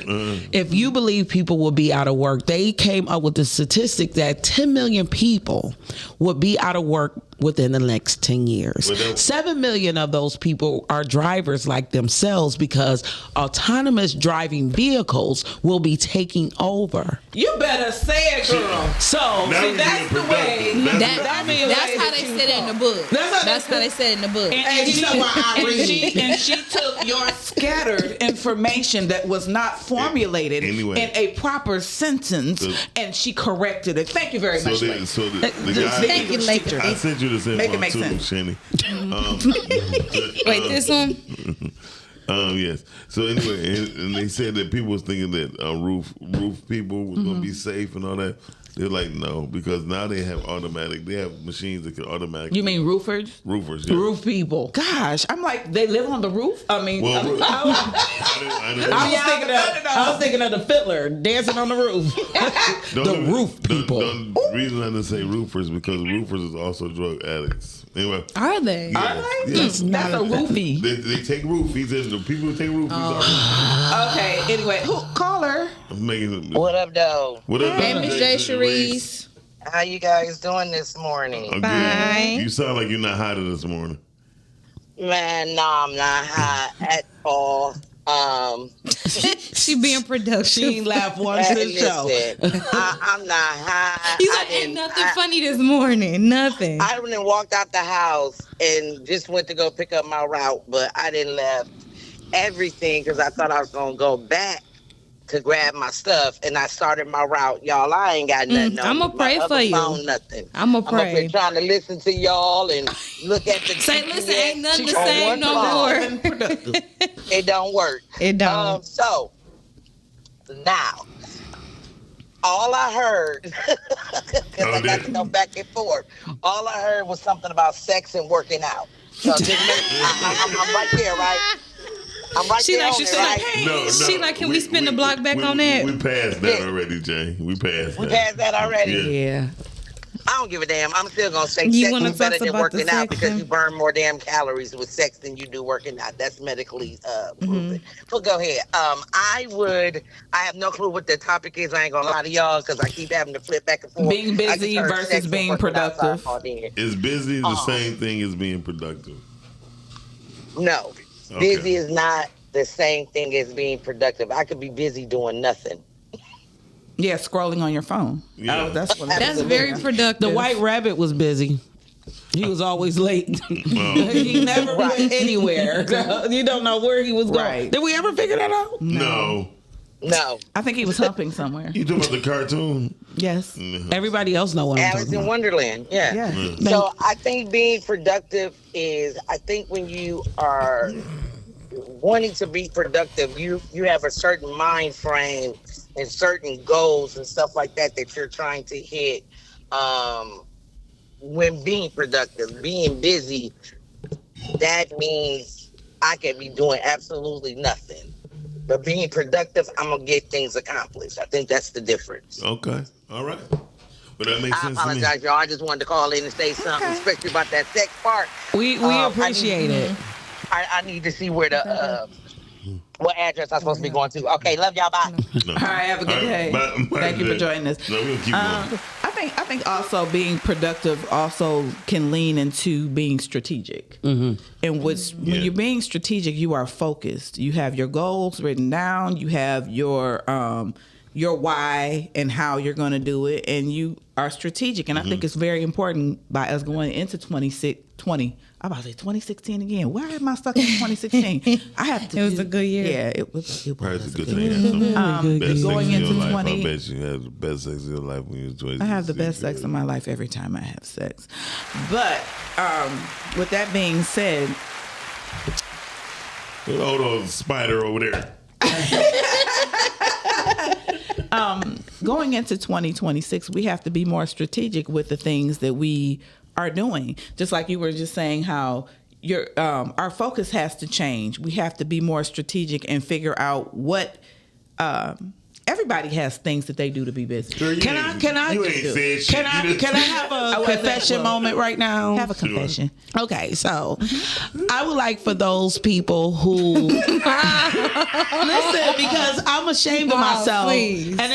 if you believe people will be out of work, they came up with the statistic that 10 million people would be out of work within the next 10 years. 7 million of those people are drivers like themselves because autonomous driving vehicles will be taking over. You better say it, girl. So Now that's the way. That's how they said it in the book. That's how they said it in the book. And she took your scattered information that was not formulated Anyway. in a proper sentence, and she corrected it. Thank you very much. So Lake. the guy, Thank you, Lake. I sent you this Make it info make too, sense. Shanny. Wait, this one? Yes. So anyway, and they said that people was thinking that roof people was gonna be safe and all that. They're like, no, because now they have machines that can automatically. You mean roofers? Roofers, yeah. Roof people. Gosh, I'm like, they live on the roof? I mean, Well, I was thinking of the fiddler dancing on the roof. The roof people. The reason I didn't say roofers because roofers is also drug addicts. Anyway, Are they? yeah, That's a roofie. They take roofies, and the people who take roofies are. Okay, anyway, call her. I'm making. What up, though? What up, Hey, Miss J. Cherise. How you guys doing this morning? Fine. You sound like you're not hot this morning. Man, no, I'm not high at all. She being productive. She ain't laugh once this show. Listen, I'm not high. He's like, ain't nothing funny this morning. Nothing. I done walked out the house and just went to go pick up my route, but I didn't left everything because I thought I was going to go back to grab my stuff, and I started my route. Y'all, I ain't got nothing on I'ma my pray other for you. phone, nothing. I'ma I'm up pray. here trying to listen to y'all and look at the Say, listen, ain't nothing the on same one no phone. more. It don't work. It don't. So now, all I heard, because I got to go back and forth. All I heard was something about sex and working out. So just I'm right there, right? I'm right She there. like, on she it, said, right? No, she like, can we spin the block back on that? We passed that already, Jay. We passed We that. passed that already. Yeah. I don't give a damn. I'm still gonna say You sex wanna is better talk than about the working out sex because then? you burn more damn calories with sex than you do working out. That's medically Mm-hmm. proven. But go ahead. I have no clue what the topic is. I ain't gonna lie to y'all because I keep having to flip back and forth. Being I just busy heard versus sex and being working outside productive. all day. Is busy the same thing as being productive? No, Okay. busy is not the same thing as being productive. I could be busy doing nothing. Yeah, scrolling on your phone. Yeah. Oh, that's what That's very productive. The white rabbit was busy. He was always late. Oh. He never went anywhere. You don't know where he was going. Right. Did we ever figure that out? No. No. I think he was humping somewhere. You talking about the cartoon? Yes. Everybody else know what I'm Alice talking in about. Wonderland. Yeah. Yeah. So I think being productive is, I think when you are wanting to be productive, you have a certain mind frame and certain goals and stuff like that that you're trying to hit. When being productive, being busy, that means I can be doing absolutely nothing. But being productive, I'm gonna get things accomplished. I think that's the difference. Okay. All right. But that makes I sense apologize, to me. y'all. I just wanted to call in and say something, especially about that sex part. We appreciate it. I need to see where the what address I'm supposed to be going to. Okay, love y'all. Bye. No. All right, have a good day. Bye. Thank you for joining us. No, we'll keep going. I think also being productive also can lean into being strategic. And when you're being strategic, you are focused. You have your goals written down. You have your why and how you're going to do it, and you are strategic. And I think it's very important by us going into 2020. I'm about to say 2016 again. Why am I stuck in 2016? I have to. It was a good year. Yeah, it was. Probably it's a good thing. Best Going sex in into your life. 20. I bet you had the best sex in your life when you was 20. I have the best sex in my life every time I have sex. But with that being said, hold on, spider over there. going into 2026, we have to be more strategic with the things that we are doing. Just like you were just saying how our focus has to change. We have to be more strategic and figure out what everybody has things that they do to be busy. Girl, Can I have a confession moment right now? Have a confession. Okay, so I would like for those people who listen, because I'm ashamed of myself, please. and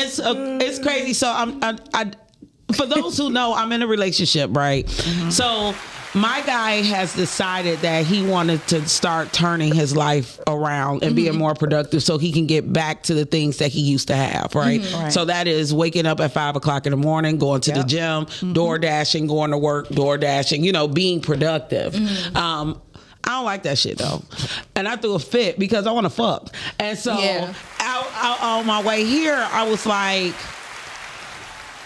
it's crazy. So I for those who know, I'm in a relationship, right? So my guy has decided that he wanted to start turning his life around and being more productive so he can get back to the things that he used to have, right? Right. So that is waking up at 5 o'clock in the morning, going to the gym, door dashing, going to work, door dashing, being productive. I don't like that shit though. And I threw a fit because I want to fuck. And so out on my way here, I was like,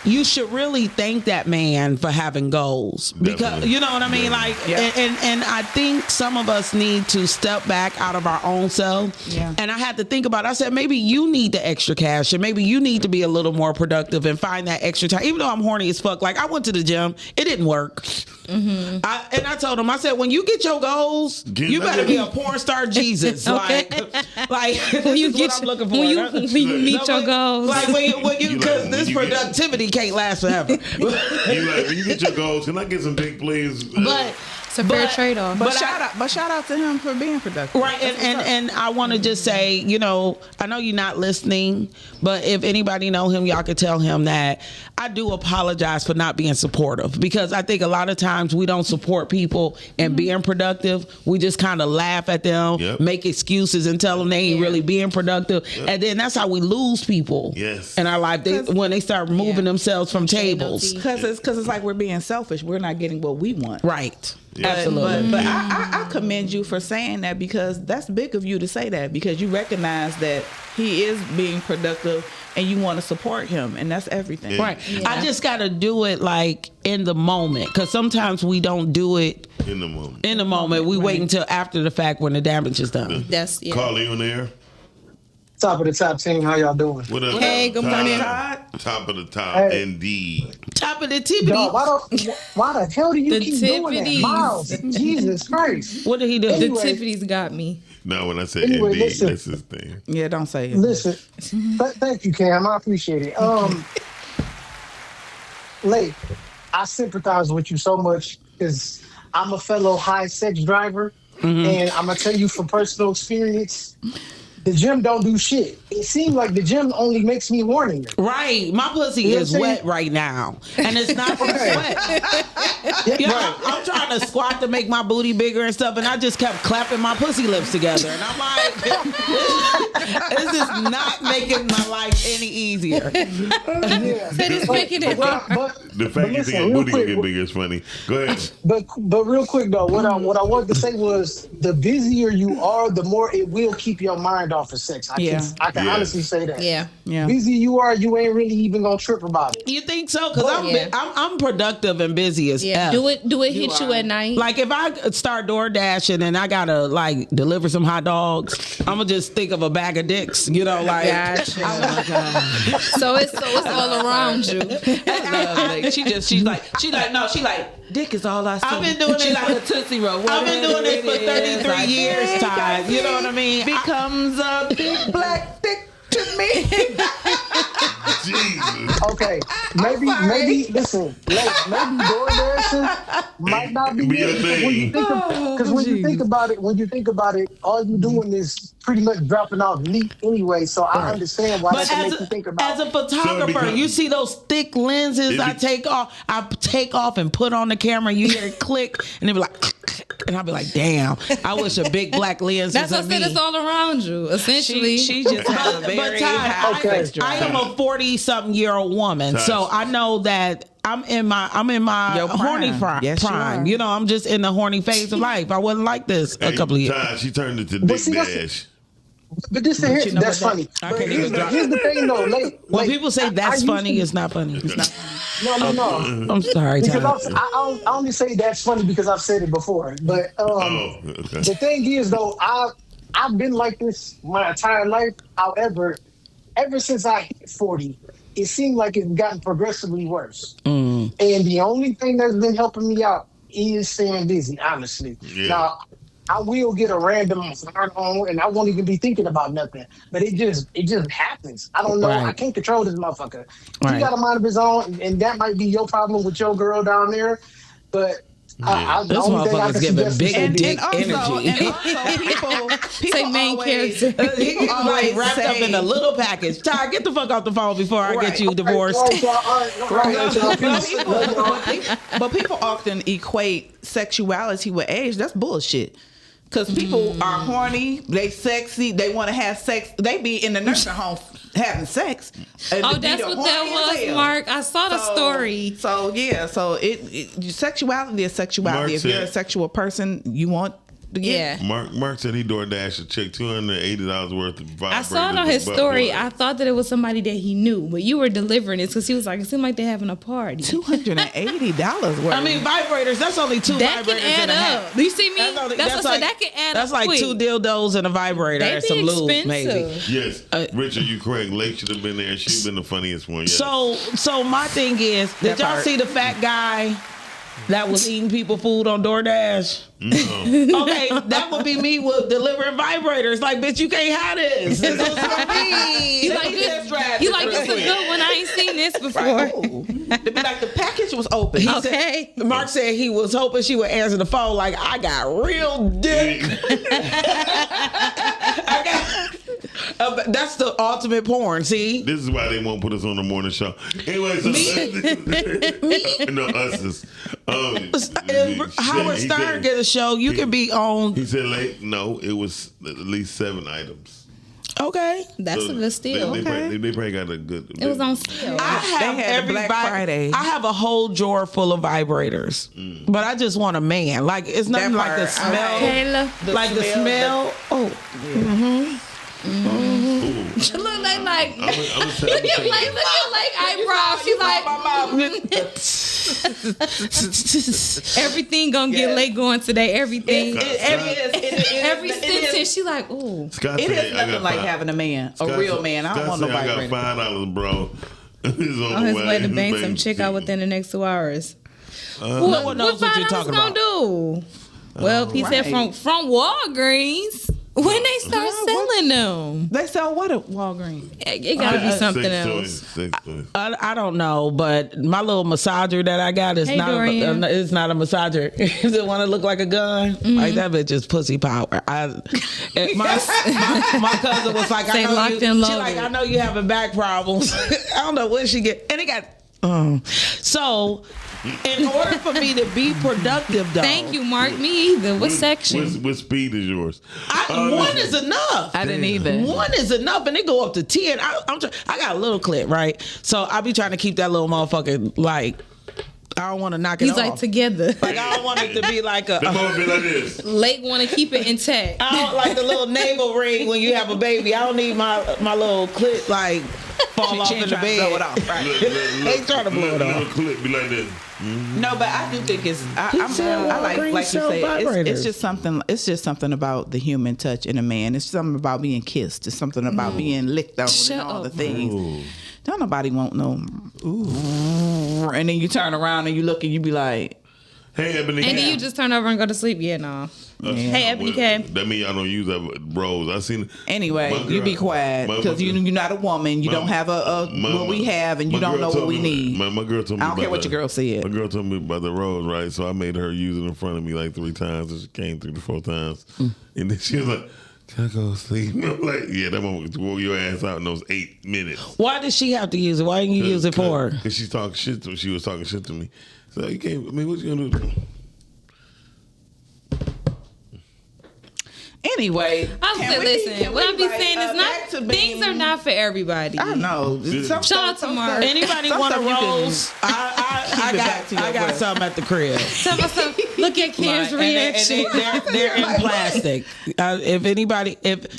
you should really thank that man for having goals, because Definitely. you know what I mean. Like, and I think some of us need to step back out of our own self. Yeah. And I had to think about it. I said, maybe you need the extra cash, and maybe you need to be a little more productive and find that extra time. Even though I'm horny as fuck, like I went to the gym, it didn't work. I told him, I said, when you get your goals, you better be a porn star Jesus. Okay. like When you this is get what I'm looking for. when you meet your goals. Like when you because like, this when you get- productivity can't last forever. You like, when you get your goals, can I get some dick, please? But It's a fair trade-off. But shout out to him for being productive. right, and I want to just say, I know you're not listening, but if anybody know him, y'all could tell him that I do apologize for not being supportive, because I think a lot of times we don't support people and being productive. We just kind of laugh at them, make excuses, and tell them they ain't really being productive, and then that's how we lose people in our life. When they start moving themselves from tables, because it's like we're being selfish. We're not getting what we want. right. Absolutely. But I commend you for saying that, because that's big of you to say that, because you recognize that he is being productive and you want to support him, and that's everything. Right. I just got to do it like in the moment, because sometimes we don't do it in the moment. In the moment, we wait until after the fact when the damage is done. That's Carly, you on the air? Top of the top team, how y'all doing? What up? Hey, good morning. Top of the top, Hey. indeed. Top of the tippity. Dog, why the hell do you The keep doing that? Tippities. Miles, Jesus Christ. What did he do? The Anyway. Tiffany's got me. No, when I said Anyway, indeed, listen. that's his thing. Yeah, don't say it. Listen, thank you, Cam. I appreciate it. Late, I sympathize with you so much because I'm a fellow high sex driver, and I'm gonna tell you from personal experience, the gym don't do shit. It seems like the gym only makes me hornier. Right. My pussy You know is what I'm wet saying? right now. And it's not from Okay. sweat. I'm trying to squat to make my booty bigger and stuff, and I just kept clapping my pussy lips together. And I'm like, this is not making my life any easier. Said it's making it. The fact you listen, think your real booty gonna quick, get bigger is funny. Go ahead. But real quick though, what I wanted to say was, the busier you are, the more it will keep your mind off of sex. I can Yeah. honestly say that. Yeah. Busy you are, you ain't really even gonna trip about it. You think so? Because Yeah. I'm productive and busy as Yeah. F. Do it hit you at night? Like if I start door dashing and I gotta like deliver some hot dogs, I'm gonna just think of a bag of dicks, like. Gotcha. So it's all around you. She's like, Dick is all I see. I've been doing She it like a Tootsie Roll. I've been doing it for 33 years, Todd. You know what I mean? Becomes a big black dick to me. Jesus. Okay, maybe listen, maybe DoorDashing might not be it, because when you think about it, all you doing is pretty much dropping off meat anyway. So I understand why that makes you think about. As a photographer, you see those thick lenses I take off and put on the camera. You hear it click, and they be like. And I'll be like, damn, I wish a big black lens That's was what I on said. me. It's all around you, essentially. She just has a very high sex drive. I am a 40-something-year-old woman, so I know that I'm in my Your prime. horny Yes, you prime. are. You know, I'm just in the horny phase of life. I wasn't like this a couple of years. Todd, she turned it to Dick Dash. But this is that's funny. I But can't here's even drop. the thing though, When people say that's funny, it's not funny. It's not. No. I'm sorry, Because Todd. I only say that's funny because I've said it before. But the thing is though, I've been like this my entire life. However, ever since I hit 40, it seemed like it's gotten progressively worse. And the only thing that's been helping me out is staying busy, honestly. Yeah. Now, I will get a random hard on and I won't even be thinking about nothing. But it just happens. I don't know. Right. I can't control this motherfucker. Right. He got a mind of his own, and that might be your problem with your girl down there. But the This only thing I motherfucker's can giving suggest big is dick And energy. also people Say main always, character. He people like always wrapped up say- in a little package. Todd, get the fuck off the phone before I Right. get you divorced. All right, y'all. Peace. But people often equate sexuality with age. That's bullshit. Because people are horny, they sexy, they want to have sex. They be in the nursing home having sex. And Oh, be that's the what that horny as was, hell. Mark. I saw the story. So yeah, so sexuality is sexuality. Mark If you're a said- sexual person, you want to get. Yeah. Mark said he DoorDash a check $280 worth of vibrators. I saw it on his with story. butt I thought that it was somebody that he knew, but you were delivering it because he was like, it seemed like they're having a party. $280 worth. I mean, vibrators, that's only two That vibrators can add and a up. half. Do you see me? That's only- That's that's what I like- said. That can add That's up like quick. 2 dildos and a vibrator They and be some lube, maybe. expensive. Yes, Richard, you correct. Lake should have been there. She's been the funniest one. Yes. So my thing is, did That y'all part. see the fat guy that was eating people food on DoorDash? No. Okay, that would be me with delivering vibrators. Like, bitch, you can't have this. This is for me. You like this? You like this is good one? I ain't seen this before. To be like the package was open. He Okay. said, Mark said he was hoping she would answer the phone like, I got real dick. I got. That's the ultimate porn. See, This is why they won't put us on the morning show. Anyway, so no, us is. if Howard he Stern said- get a show, you can be on. He said, "Late, no, it was at least 7 items." Okay, That's a good steal. They probably got a good. It was on steal. I have They had every Black vi- Friday. I have a whole drawer full of vibrators, but I just want a man. Like it's nothing That like the part, smell, Kayla. like the smell. Oh, She look like I'm gonna tell look at like eyebrows. She like everything gonna get late going today. Everything. Every sentence she like, ooh. Scott It said, is I nothing got like five- having a man, Scott a real said- man. I don't Scott want no said, I vibrator. got $5, bro. He's On his way to bang some chick out within the next 2 hours. no one knows what you're $5 talking gonna about. do? Well, he said right. from Walgreens. When they start selling them, They sell what at Walgreens? it gotta be something else. Sex toys. I don't know, but my little massager that I got is Hey, not. Dorian. It's not a massager. Is it one that look like a gun? Like that bitch is pussy power. My cousin was like, Say I know locked you. and She loaded. like, I know you having back problems. I don't know where she get, and it got. So, in order for me to be productive, though, Thank you, Mark. Me either. What section? What speed is yours? One is enough. I didn't either. One is enough, and they go up to 10. I got a little clip, right? So I be trying to keep that little motherfucker like. I don't want to knock it He's off. like together. Like I don't want it to be like a. The moment be like this. Lake want to keep it intact. I don't like the little navel ring when you have a baby. I don't need my little clit like fall off in the trying to bed. blow it off, right? They trying to blow it Little off. clip be like this. No, but I do think it's. I like Walgreens you sell say. vibrators. It's just something. It's just something about the human touch in a man. It's something about being kissed. It's something about being licked on Shut and all the up. things. Don't nobody want no. Ooh. And then you turn around and you look and you be like. Hey, Ebony. And then you just turn over and go to sleep. Yeah, no. Hey, Ebony K. That means y'all don't use that bros. I seen. Anyway, you be quiet because you're not a woman. You don't have what we have, and you don't know what we need. My girl told me. I don't care what your girl said. My girl told me about the rose, right? So I made her use it in front of me like 3 times, and she came 3 to 4 times, and then she was like, "Can I go to sleep?" I'm like, "Yeah, that one wore your ass out in those 8 minutes." Why did she have to use it? Why didn't you use it for her? Because she talking shit to me. She was talking shit to me. So you can't. I mean, what you gonna do? Anyway, I was listen. What I be saying is not things are not for everybody. I know. Shout out to Mark. Anybody want a rose? I got some at the crib. Look at Kim's reaction. They're in plastic. If anybody,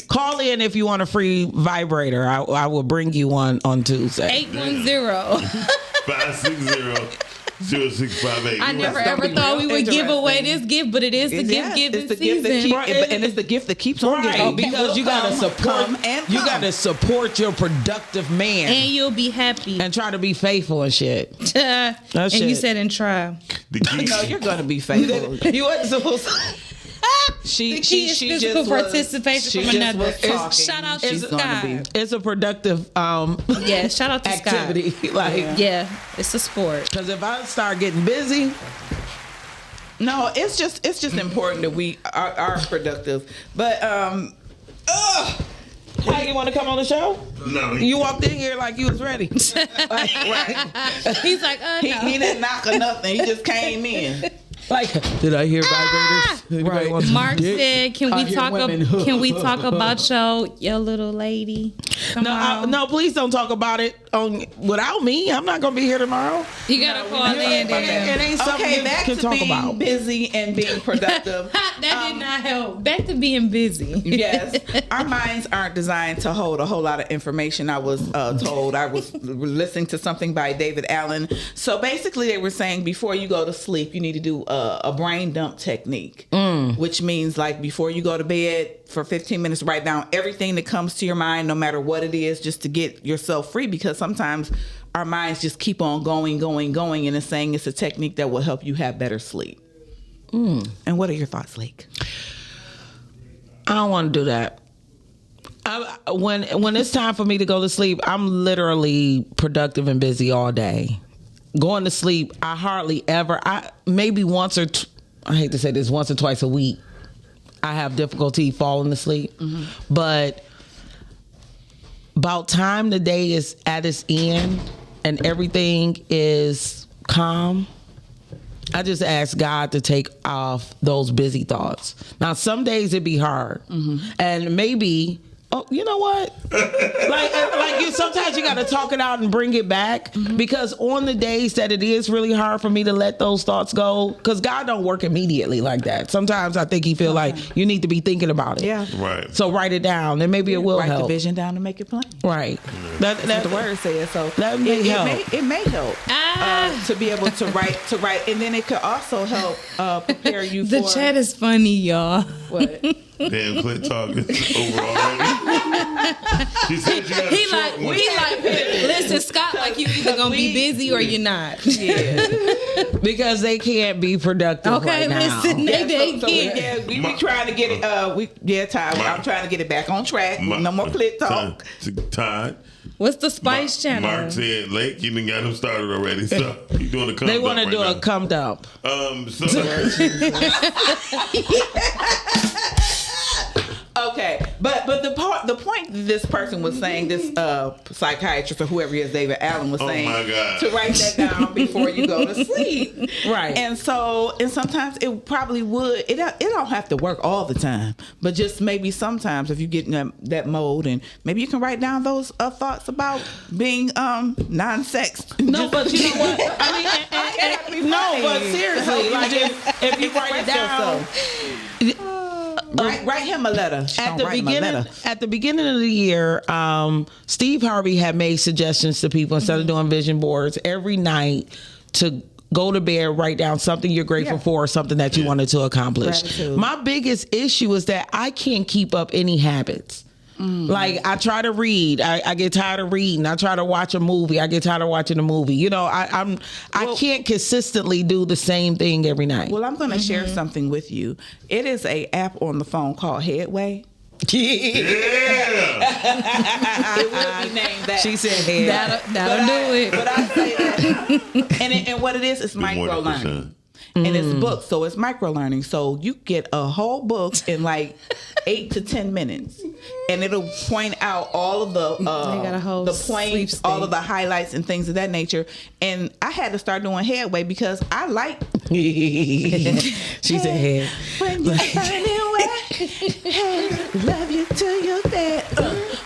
call in if you want a free vibrator. I will bring you one on Tuesday. 810-560-0658. I never ever thought we would give away this gift, but it is the gift giving season. And it's the gift that keeps on giving. Because you gotta support. You gotta support your productive man, and you'll be happy and try to be faithful and shit. And you said and try. No, you're gonna be faithful. You wasn't supposed to. She just participation from another. Shout out to Sky. It's a productive yeah, shout out to activity. Sky. Like yeah, it's a sport. Because if I start getting busy, no, it's just important that we are productive. But how you want to come on the show? No, you walked in here like you was ready. He's like, no. He didn't knock or nothing. He just came in. Like, did I hear vibrators? Right. Mark said, "Can we talk about your little lady?" No, please don't talk about it without me. I'm not gonna be here tomorrow. You gotta call in. It ain't something you can talk about. Busy and being productive. That did not help. Back to being busy. Yes, our minds aren't designed to hold a whole lot of information. I was told. I was listening to something by David Allen. So basically, they were saying before you go to sleep, you need to do a brain dump technique, which means like before you go to bed for 15 minutes, write down everything that comes to your mind, no matter what it is, just to get yourself free, because sometimes our minds just keep on going, and it's saying it's a technique that will help you have better sleep. And what are your thoughts, Lake? I don't want to do that. When it's time for me to go to sleep, I'm literally productive and busy all day. Going to sleep, I hardly ever, maybe once or I hate to say this, once or twice a week, I have difficulty falling asleep. But about time the day is at its end and everything is calm, I just ask God to take off those busy thoughts. Now, some days it be hard, and maybe. Oh, you know what? like you. Sometimes you got to talk it out and bring it back, because on the days that it is really hard for me to let those thoughts go, because God don't work immediately like that. Sometimes I think He feel like you need to be thinking about it. Yeah, right. So write it down, and maybe it will help. Write the vision down and make it plain. Right. That's what the word says. So that may help. It may help to be able to write, and then it could also help prepare you. The chat is funny, y'all. What? Damn, Clint talking over already. She said you got a short one. He like, listen, Scott, like you either gonna be busy or you're not. Yeah, because they can't be productive. Okay, right now. listen, they can't. Yeah, we be trying to get it. Ty, I'm trying to get it back on track. No more Clint talk. Todd. What's the Spice Channel? Mark said, Lake, you done got him started already. So he's doing a come They want to do a come dump. So Okay, but the point this person was saying, this psychiatrist or whoever he is, David Allen was saying, to write that down before you go to sleep. Right. And sometimes it probably would. It don't have to work all the time, but just maybe sometimes if you get in that mode, and maybe you can write down those thoughts about being non-sex. No, but you know what? I mean, but seriously, like if you write it down. Write him a letter. At the beginning of the year, Steve Harvey had made suggestions to people, instead of doing vision boards, every night to go to bed, write down something you're grateful for, or something that you wanted to accomplish. Gratitude. My biggest issue is that I can't keep up any habits. Like I try to read, I get tired of reading. I try to watch a movie, I get tired of watching a movie. You know, I can't consistently do the same thing every night. Well, I'm going to share something with you. It is a app on the phone called Headway. Yeah. It will be named that. She said head. That'll do it. But I say that. And what it is micro learning. And it's books, so it's micro learning. So you get a whole book in like 8 to 10 minutes, and it'll point out all of the points, all of the highlights and things of that nature. And I had to start doing Headway because I like. She said head. When you find it wet, hey, love you till you're dead.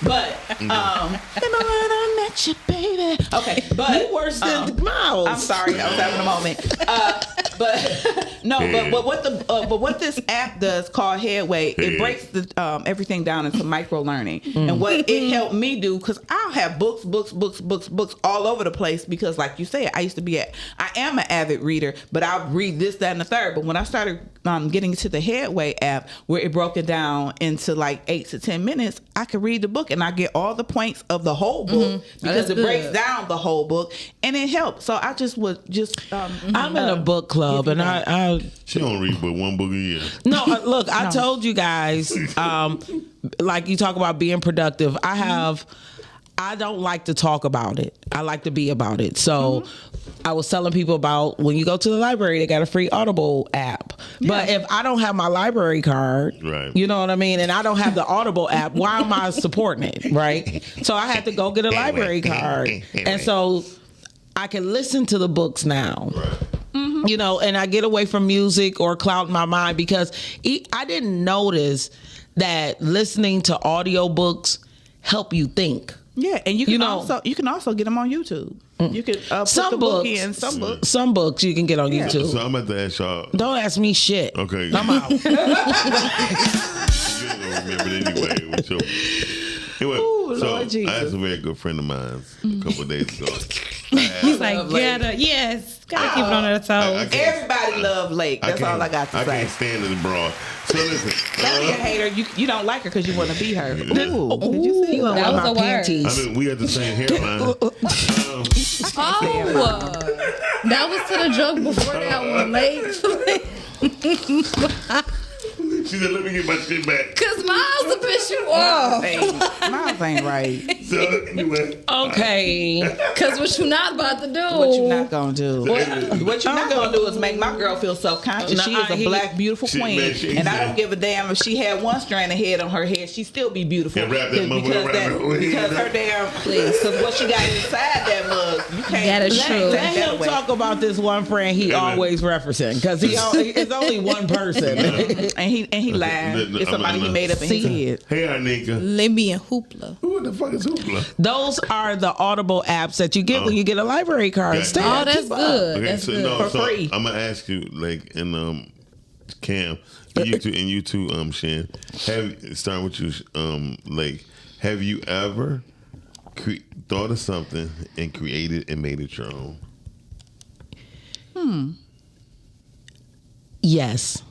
But remember when I met you, baby. Okay, but you worse than Miles. I'm sorry, I was having a moment. But what this app does called Headway, it breaks the everything down into micro learning. And what it helped me do, because I'll have books all over the place, because like you said, I am an avid reader, but I'll read this, that, and the third. But when I started getting into the Headway app, where it broke it down into like 8 to 10 minutes, I could read the book and I get all the points of the whole book because it breaks down the whole book, and it helped. So I just would I'm in a book club, and I she don't read but one book a year. No, look, I told you guys, like you talk about being productive. I don't like to talk about it. I like to be about it. So I was telling people about when you go to the library, they got a free Audible app. Yeah. But if I don't have my library card, you know what I mean, and I don't have the Audible app, why am I supporting it, right? So I had to go get a library card. And so I can listen to the books now. You know, and I get away from music or clouding my mind, because I didn't notice that listening to audiobooks help you think. Yeah, and you can also get them on YouTube. You could put the book in some books. Some books you can get on YouTube. So I'm about to ask y'all. Don't ask me shit. Okay, I'm out. You don't remember it anyway. Anyway, so I asked a very good friend of mine a couple of days ago. He's like, gotta keep it on her toes. Everybody love Lake. That's all I got to say. I can't stand this broad. So listen, don't be a hater. You don't like her because you want to be her. Ooh, did you see that was a word? I mean, we had the same hairline. That was to the joke before that one, Lake. She said, let me get my shit back. Because Miles will piss you off. Miles ain't right. So, anyway. Okay. Because what you not about to do. What you not going to do. What you not going to do is make my girl feel self-conscious. She is a black, beautiful queen. And I don't give a damn if she had one strand of hair on her head. She'd still be beautiful. And wrap that motherfucker around because her damn, because what she got inside that mug, you can't. That is true. Let him talk about this one friend he always referencing, because it's only one person. And he lied. It's somebody he made up in his head. Hey, Arnika. Lemmy and Hoopla. Who the fuck is Hoopla? Those are the Audible apps that you get when you get a library card. Okay. Oh, that's good. Okay, That's good. For free. I'm gonna ask you, like, and Cam, and you too, Shan. Starting with you, like, have you ever thought of something and created and made it your own? Yes.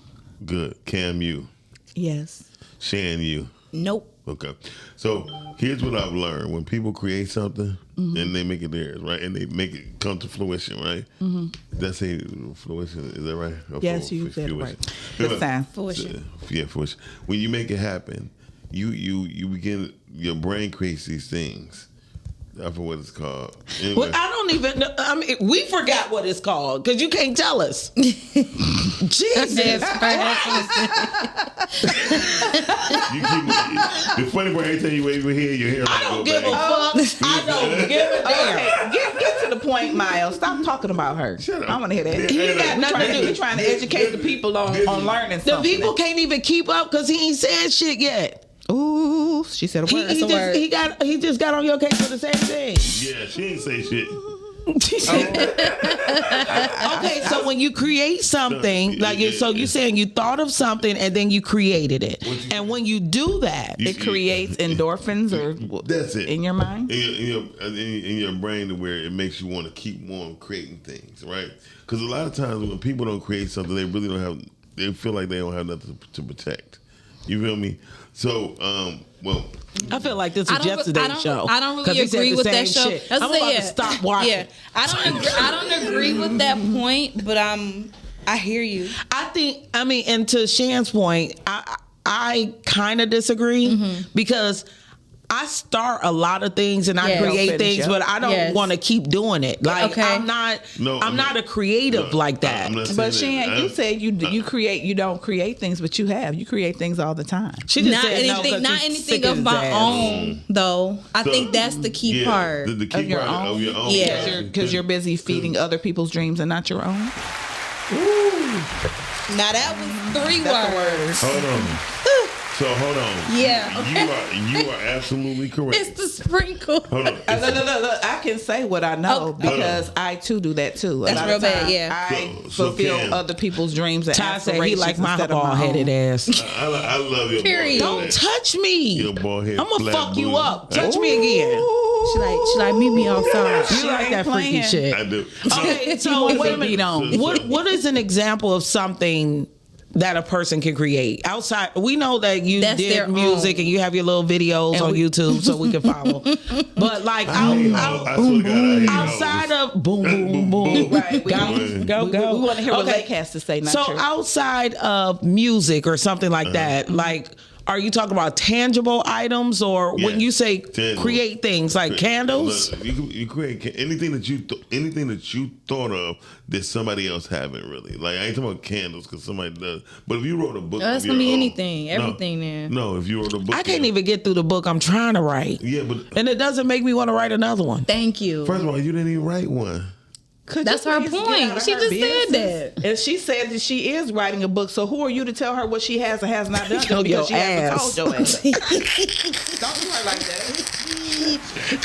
Good. Cam, you. Yes. Shan, you. Nope. Okay. So here's what I've learned. When people create something and they make it theirs, right? And they make it come to fruition, right? That's a fruition. Is that right? Or yes, you said it right. This time. Fruition. Yeah, fruition. When you make it happen, you begin, your brain creates these things. I forget what it's called. Anyway. Well, I don't even know. I mean, we forgot what it's called because you can't tell us. Jesus. The funny part, every time you wave your head, your hair I don't give a fuck. I don't give a damn. Get to the point, Miles. Stop talking about her. Shut up. I want to hear that. He ain't got nothing to do. He's trying to educate the people on learning something. The people can't even keep up because he ain't said shit yet. Ooh, she said a word. He just got on your case for the same thing. Yeah, she ain't say shit. Okay, so when you create something, you're saying you thought of something and then you created it, and when you do that, it creates endorphins, or that's it in your mind, in your brain, to where it makes you want to keep on creating things, right? Because a lot of times when people don't create something, they really don't have. They feel like they don't have nothing to protect. You feel me? So, well, I feel like this was yesterday's show. I don't 'Cause really he said agree the with same that show. shit. That's I'm what- about yeah. to stop watching. Yeah, I don't agree with that point, but I hear you. And to Shan's point, I kind of disagree because I start a lot of things and I create things, but I don't want to keep doing it. Like I'm not a creative like that. But Shan, you said you create. You don't create things, but you create things all the time. She just not said anything, no, not anything of my own though. I think that's the key part. The key of part of your own. Yeah, because you're busy feeding other people's dreams and not your own. Now that was 3 words. Hold on. So hold on. Yeah. You are absolutely correct. It's the sprinkle. Hold on. Look, I can say what I know because I too do that too. That's real bad. Yeah. I fulfill other people's dreams and Ty said aspirations. he like my instead of bald headed own. ass. I love your Period. bald Don't touch me. Your bald head. I'm gonna flat fuck you booty. up. Touch me again. She like meet me outside. You like that freaky shit. I do. Okay, so wait a minute. What is an example of something that a person can create outside? We know that you That's did their music own. and you have your little videos on YouTube so we can follow. But like outside of boom boom boom, Right. go. We want to hear what Okay. Lake has to say. Not So true. outside of music or something like that, like. Are you talking about tangible items, or when you say tangible. create things like candles? Look, you create anything that you thought of that somebody else haven't really. Like I ain't talking about candles because somebody does. But if you wrote a book, That's of gonna be your own- anything, everything there. No, if you wrote a book, I can't even get through the book I'm trying to write. Yeah, but and it doesn't make me want to write another one. Thank you. First of all, you didn't even write one. That's her point. She just said that. And she said that she is writing a book. So who are you to tell her what she has and has not done? Just because she hasn't told your ass. Don't do her like that.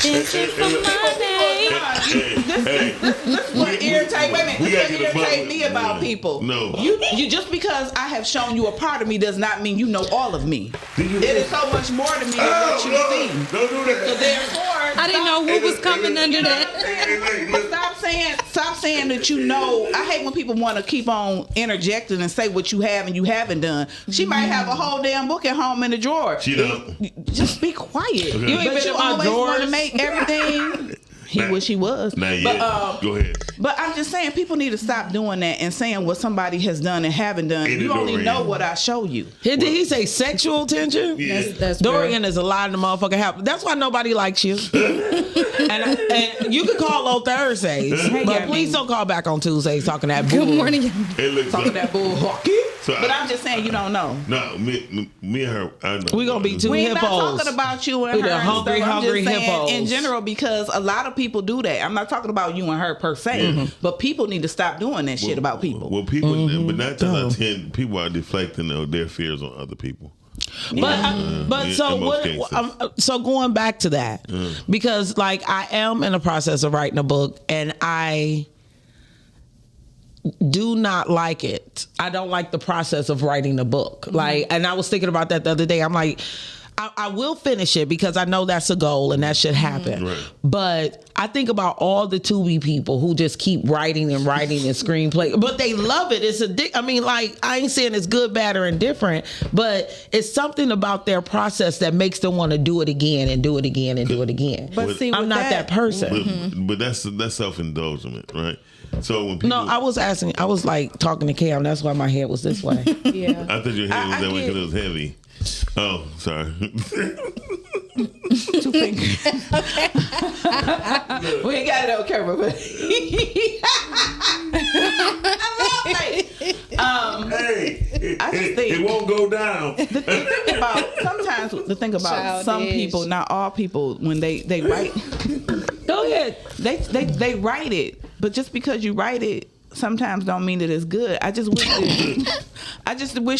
This is for money. This what irritate. Wait a minute. We This gotta what get a irritate bubble. me about people. No. You just because I have shown you a part of me does not mean you know all of me. It is so much more to me than what you see. Don't do that. So therefore, I didn't know who was coming under that. Stop saying that you know. I hate when people want to keep on interjecting and say what you have and you haven't done. She might have a whole damn book at home in the drawer. She don't. Just be quiet. Okay. You ain't But been you always want to drawers. make everything. He wish he was. Not yet. Go ahead. But I'm just saying, people need to stop doing that and saying what somebody has done and haven't done. Ain't You it only Dorian? know what I show you. Did he say sexual tension? Yeah. That's Dorian is a lot of the motherfucker have. That's why nobody likes you. and you can call on Thursdays, but please don't call back on Tuesdays talking that bull. Good morning. It looks Talking that bull hockey. So But I'm just saying, you don't know. No, me and her. I know. We gonna be two We ain't hippos. not talking about you and We her. the and hungry, stuff. I'm hungry just saying hippos. in general, because a lot of people do that. I'm not talking about you and her per se, but people need to stop doing that shit about people. Well, people, but 9 times out of 10, people are deflecting their fears on other people. But in so most what? cases. So going back to that, because like I am in the process of writing a book, and I do not like it. I don't like the process of writing a book. Like, and I was thinking about that the other day. I'm like, I will finish it because I know that's a goal and that should happen. Right. But I think about all the Tubi people who just keep writing and writing and screenplay, but they love it. It's I mean, like, I ain't saying it's good, bad, or indifferent, but it's something about their process that makes them want to do it again and do it again and do it again. But see, I'm with not that person. But that's self-indulgent, right? So when people, No, I was like talking to Cam. That's why my head was this way. Yeah. I thought your head was I that way get- because it was heavy. Oh, sorry. 2 fingers. We ain't got it on camera, but I just think it won't go down. the thing about some Childish. people, not all people, when they write, Go ahead. they write it, but just because you write it sometimes don't mean that it's good. I just wish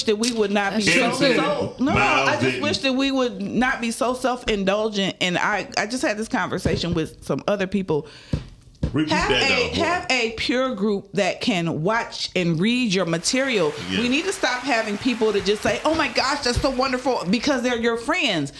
that we would not be That's so true. no. Miles I just didn't. wish that we would not be so self-indulgent. And I just had this conversation with some other people. Repeat that down. Have a pure group that can watch and read your material. Yeah. We need to stop having people to just say, "Oh my gosh, that's so wonderful," because they're your friends.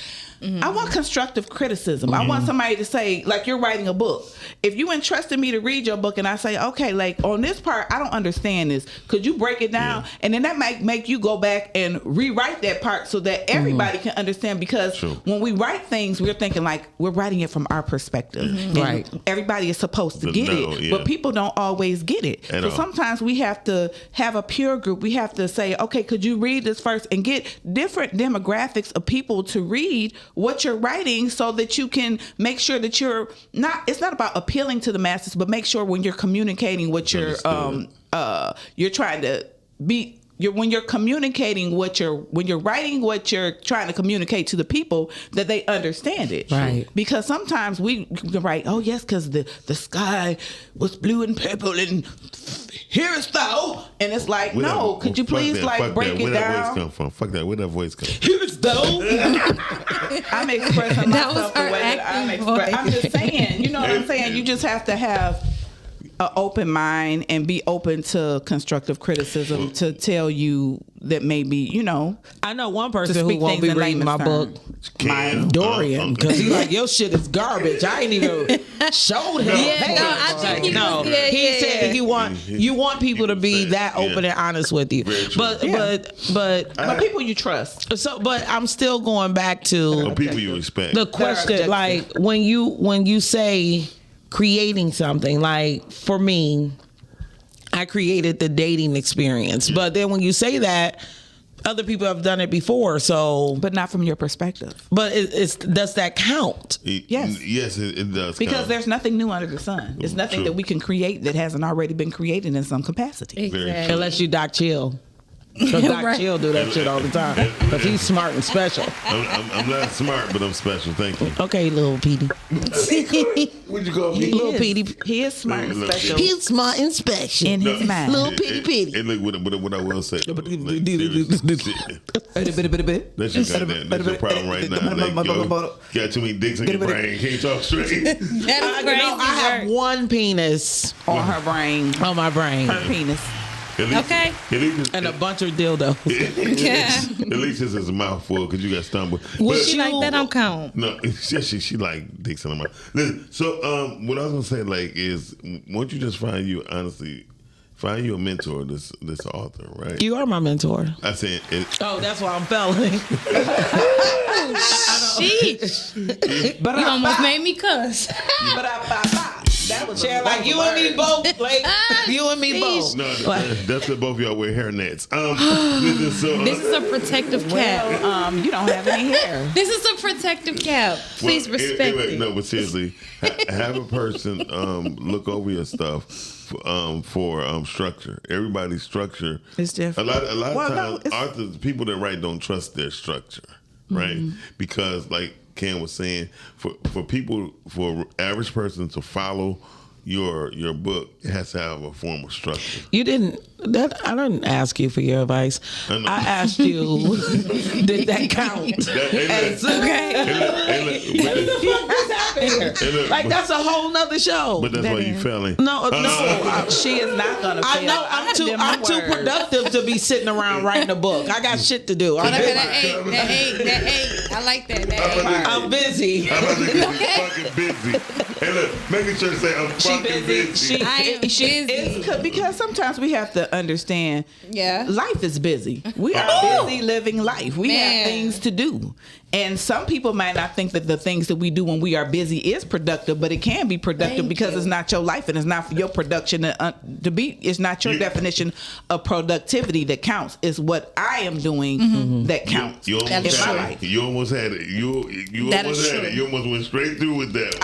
I want constructive criticism. I want somebody to say, like, you're writing a book. If you entrusted me to read your book and I say, okay, like on this part, I don't understand this. Could you break it down? And then that might make you go back and rewrite that part so that everybody can understand. Because when we write things, we're thinking like we're writing it from our perspective. And Right. everybody is supposed to get it, but people don't always get it. So sometimes we have to have a peer group. We have to say, okay, could you read this first and get different demographics of people to read what you're writing so that you can make sure that it's not about appealing to the masses, but make sure when you're communicating what you're trying to be, when you're communicating when you're writing what you're trying to communicate to the people, that they understand it. Right. Because sometimes we write, oh yes, because the sky was blue and purple and hearest thou, and it's like, no, could you please break it down? Where that voice come from? Fuck that. Where that voice come from? Hearest thou? I'm expressing myself the way that I'm expressing. I'm just saying, you know what I'm saying? You just have to have an open mind and be open to constructive criticism to tell you that maybe, you know. I know one person who won't be reading my book, Dorian, because he's like, your shit is garbage. I ain't even showed him. He said you want people to be that open and honest with you. But people you trust. So, but I'm still going back to people you respect. The question, like when you say creating something, like for me, I created the dating experience. But then when you say that, other people have done it before, so but not from your perspective. But does that count? Yes, it does. Because count. there's nothing new under the sun. There's nothing that we can create that hasn't already been created in some capacity. Exactly. Unless you Doc Chill. Because Doc Chill do that shit all the time. Because he's smart and special. I'm not smart, but I'm special. Thank you. Okay, little Petey. What'd you call me? Little Petey. He is smart and special. He's smart and special. In his mind. Little Petey. And look, what I will say. That's your problem right now. Got too many dicks in your brain. Can't talk straight. That is crazy. I have one penis on her brain. On my brain. Her penis. Okay. And a bunch of dildos. At least it's his mouth full because you got stumbled. Was she like that? I'm count. No, she like dicks in her mouth. Listen, so what I was gonna say like is, won't you just find you a mentor, this author, right? You are my mentor. I said it. Oh, that's why I'm failing. Sheesh. But you almost made me cuss. That was like you and me both. Like you and me both. No, that's what both of y'all wear hairnets. This is a protective cap. Well, you don't have any hair. This is a protective cap. Please respect it. No, but seriously, have a person look over your stuff for structure. Everybody's structure is different. A lot of times, authors, people that write don't trust their structure, right? Mm-hmm. Because like Ken was saying, for average person to follow your book, it has to have a formal structure. I didn't ask you for your advice. I asked you, did that count? It's okay. What the fuck is happening here? Like that's a whole nother show. But that's why you failing. No, she is not gonna fail. I know I'm too productive to be sitting around writing a book. I got shit to do. That ain't. I like that. I'm busy. Fucking busy. Hey, look, making sure to say I'm fucking busy. I am busy. Because sometimes we have to understand. Yeah. Life is busy. We are busy living life. We have things to do. And some people might not think that the things that we do when we are busy is productive, but it can be productive because it's not your life and it's not for your production to be. It's not your definition of productivity that counts. It's what I am doing that counts. You almost had it. You almost had it. You almost had it. You almost went straight through with that.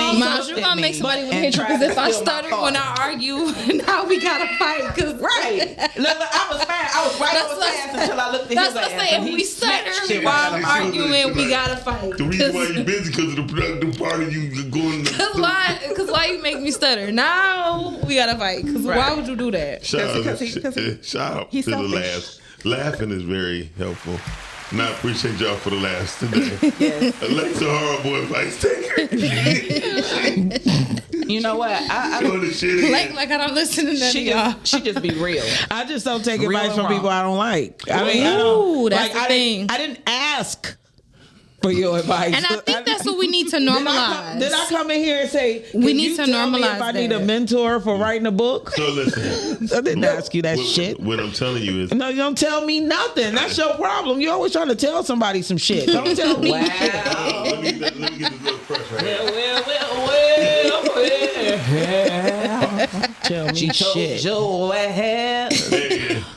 Miles, you're gonna make somebody want to hit you because if I stutter when I argue, now we gotta fight. Cause right. Look, I was fine. I was right on the path until I looked at his ass. That's what I'm saying. If we stutter while I'm arguing, we gotta fight. The reason why you're busy because of the productive part of you going. Because why you make me stutter? Now we gotta fight. Because why would you do that? Shout out to the laughs. Laughing is very helpful. And I appreciate y'all for the laughs today. Yes. Alexa Horrible advice taker. You know what? Like I don't listen to none of y'all. She just be real. I just don't take advice from people I don't like. I mean, that's the thing. I didn't ask for your advice. And I think that's what we need to normalize. Did I come in here and say, we need to tell me normalize if I that. need a mentor for writing a book? So listen. I didn't ask you that shit. What I'm telling you is. No, you don't tell me nothing. That's your problem. You're always trying to tell somebody some shit. Don't tell me. Let me get this real fresh right here. Well. Tell me shit. Your ass.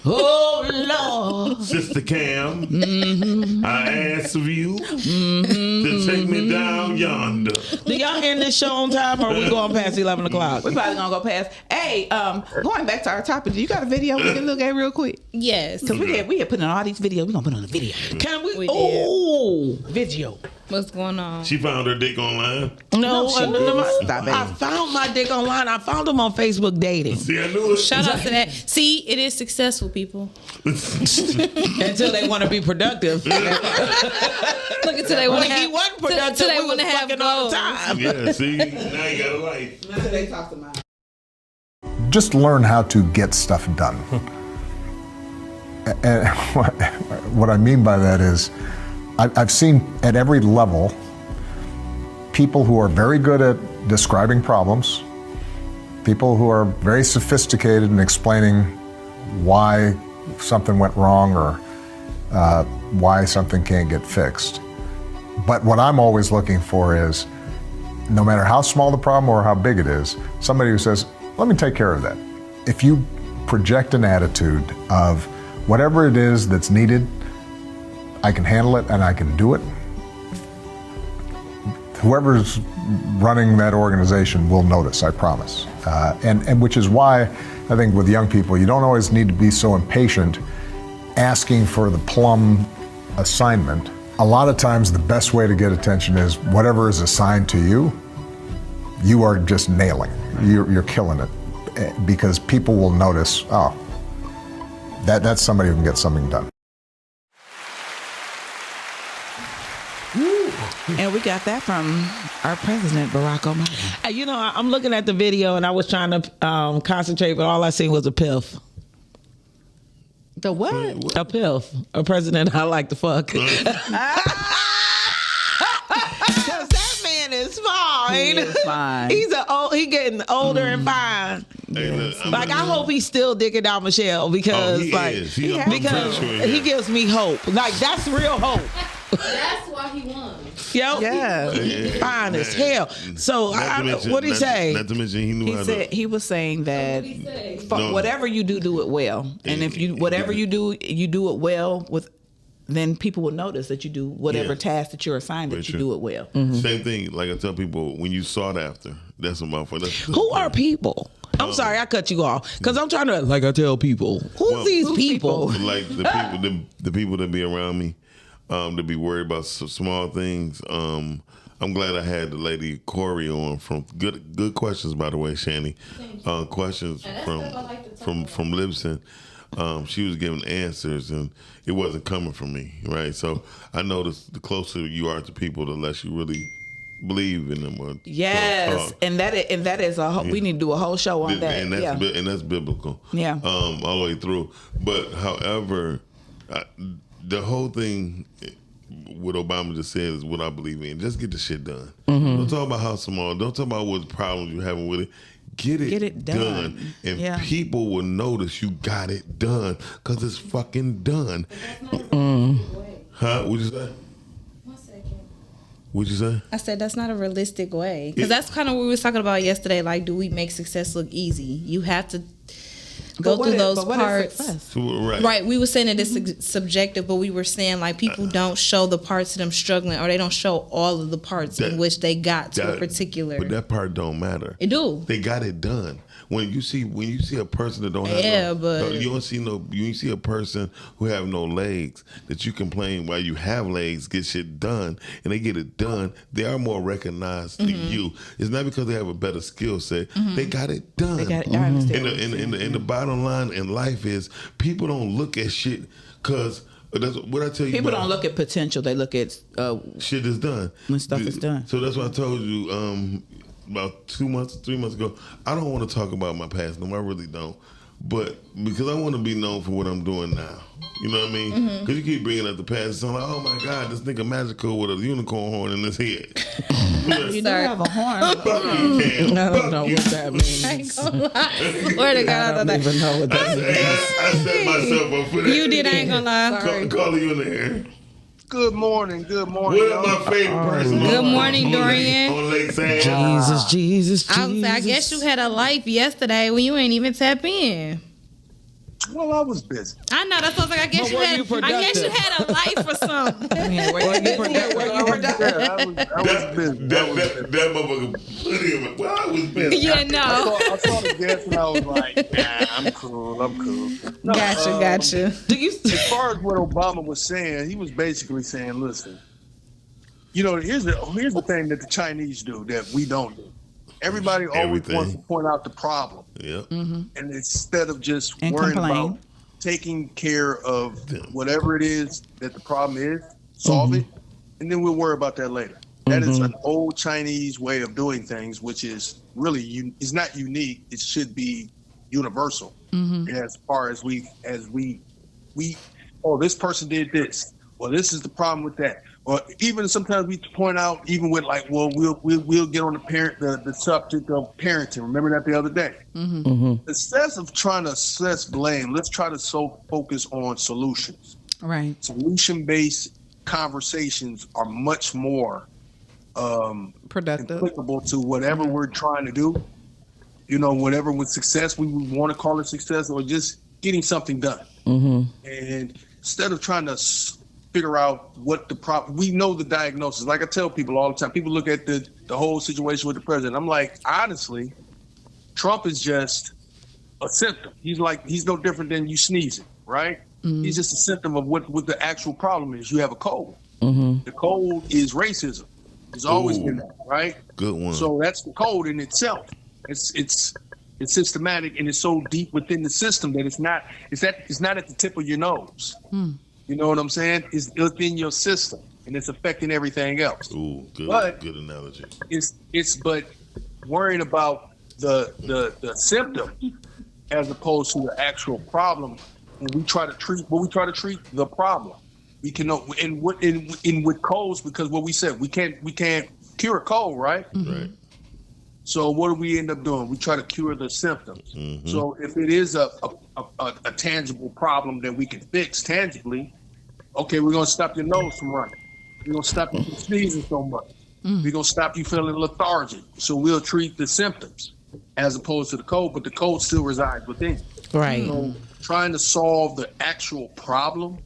Oh, Lord. Sister Cam, I ask of you to take me down yonder. Do y'all end this show on time or are we going past 11 o'clock? We're probably going to go past. Hey, going back to our topic, do you got a video we can look at real quick? Yes. Because we had put in all these videos. We're going to put on a video. Can we? We Oh, video. What's going on? She found her dick online. No, Stop it. I found my dick online. I found him on Facebook dating. See, I knew it. Shout out to that. See, it is successful, people. Until they want to be productive. Look, until they want to have. He wasn't productive. Till they We want to was have fucking all the goals. time. Yeah, see, now you got a life. That's what they talked about. Just learn how to get stuff done. And what I mean by that is, I've seen at every level people who are very good at describing problems, people who are very sophisticated in explaining why something went wrong or why something can't get fixed. But what I'm always looking for is, no matter how small the problem or how big it is, somebody who says, let me take care of that. If you project an attitude of whatever it is that's needed, I can handle it and I can do it, whoever's running that organization will notice, I promise. And which is why I think with young people, you don't always need to be so impatient asking for the plum assignment. A lot of times the best way to get attention is whatever is assigned to you, you are just nailing. You're killing it, because people will notice, oh, that's somebody who can get something done. And we got that from our president, Barack Obama. You know, I'm looking at the video and I was trying to concentrate, but all I seen was a pilf. The what? A pilf. A president I like to fuck. Because that man is fine. He is fine. He getting older and fine. Hey, Like, I hope he's still dicking out Michelle because, he like, is. because he gives me hope. Like, that's real hope. That's why he won. Yo, Yeah. fine as hell. So, what did he say? Not to mention, he knew how to. He was saying that No. whatever you do it well. And if you whatever you do it well with, then people will notice that you do whatever task that you're assigned that you do it well. Same thing. Like I tell people, when you sought after, that's a motherfucker. Who are people? I'm sorry, I cut you off because I'm trying to, like I tell people, who's these people? Like the people that be around me, to be worried about small things. I'm glad I had the lady Corey on from good questions, by the way, Shani. Questions from Libsyn. She was giving answers and it wasn't coming from me, right? So I noticed the closer you are to people, the less you really believe in them. Or Yes, and that is a whole, we need to do a whole show on that. And that's biblical. Yeah. All the way through. But however, the whole thing what Obama just said is what I believe in. Just get the shit done. Don't talk about how small. Don't talk about what problems you're having with it. Get it done. And people will notice you got it done because it's fucking done. Huh? What'd you say? What'd you say? I said that's not a realistic way. Because that's kind of what we was talking about yesterday. Like, do we make success look easy? You have to go through those parts. Right. We were saying that it's subjective, but we were saying, like, people don't show the parts of them struggling, or they don't show all of the parts in which they got to a particular. But that part don't matter. It do. They got it done. When you see a person that don't have you see a person who have no legs, that you complain while you have legs, get shit done, and they get it done, they are more recognized than you. It's not because they have a better skill set. They got it done. They got it. I understand. And the bottom line in life is people don't look at shit because that's what I tell you. People don't look at potential. They look at shit is done. When stuff is done. So that's what I told you about 3 months ago. I don't want to talk about my past. No, I really don't. but because I want to be known for what I'm doing now. You know what I mean? Because you keep bringing up the past. It's like, oh my God, this nigga magical with a unicorn horn in his head. You do have a horn. I don't know what that means. I ain't gonna lie. Swear to God, I don't even know what that means. I set myself up for that. You did, I ain't gonna lie. Call you in the air. Good morning. Good morning. What is my favorite person? Good morning, Dorian. On Lake San. Jesus. I guess you had a life yesterday when you ain't even tap in. Well, I was busy. I know. That's what I was like. I guess you had a life or something. Were you productive? I was busy. That motherfucker plenty of it. Well, I was busy. Yeah, no. I saw the guest and I was like, nah, I'm cool. No, Gotcha. As far as what Obama was saying, he was basically saying, listen, you know, here's the thing that the Chinese do that we don't do. Everybody always wants to point out the problem. Yep. And instead of just worrying about taking care of whatever it is that the problem is, solve it, and then we'll worry about that later. That is an old Chinese way of doing things, which is really is not unique. It should be universal. As far as we this person did this. Well, this is the problem with that. Or even sometimes we point out, even with like, well, we'll get on the subject of parenting. Remember that the other day. Instead of trying to assess blame, let's try to focus on solutions. Right. Solution-based conversations are much more productive, applicable to whatever we're trying to do. You know, whatever with success we would want to call it success, or just getting something done. And instead of trying to figure out what the problem, we know the diagnosis. Like I tell people all the time, people look at the whole situation with the president. I'm like, honestly, Trump is just a symptom. He's no different than you sneezing, right? He's just a symptom of what the actual problem is. You have a cold. The cold is racism. It's always been that, right? Good one. So that's the cold in itself. It's systematic, and it's so deep within the system that it's not at the tip of your nose. You know what I'm saying? It's within your system, and it's affecting everything else. Ooh, good analogy. But worrying about the symptom as opposed to the actual problem. When we try to treat the problem, we can know with colds, because what we said, we can't cure a cold, right? Right. So what do we end up doing? We try to cure the symptoms. So if it is a tangible problem that we can fix tangibly, okay, we're gonna stop your nose from running. We're gonna stop you from sneezing so much. We're gonna stop you feeling lethargic. So we'll treat the symptoms as opposed to the cold, but the cold still resides within you. Right. So trying to solve the actual problem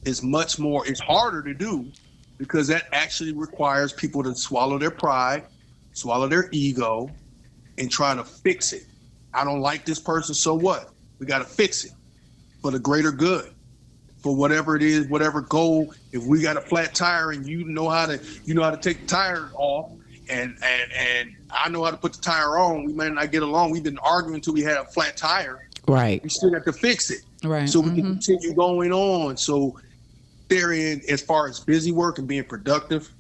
is it's harder to do, because that actually requires people to swallow their pride, swallow their ego, and try to fix it. I don't like this person, so what? We got to fix it for the greater good, for whatever it is, whatever goal. If we got a flat tire and you know how to take the tire off, and I know how to put the tire on, we might not get along. We've been arguing until we had a flat tire. Right. We still have to fix it. Right. So we can continue going on. So therein, as far as busy work and being productive,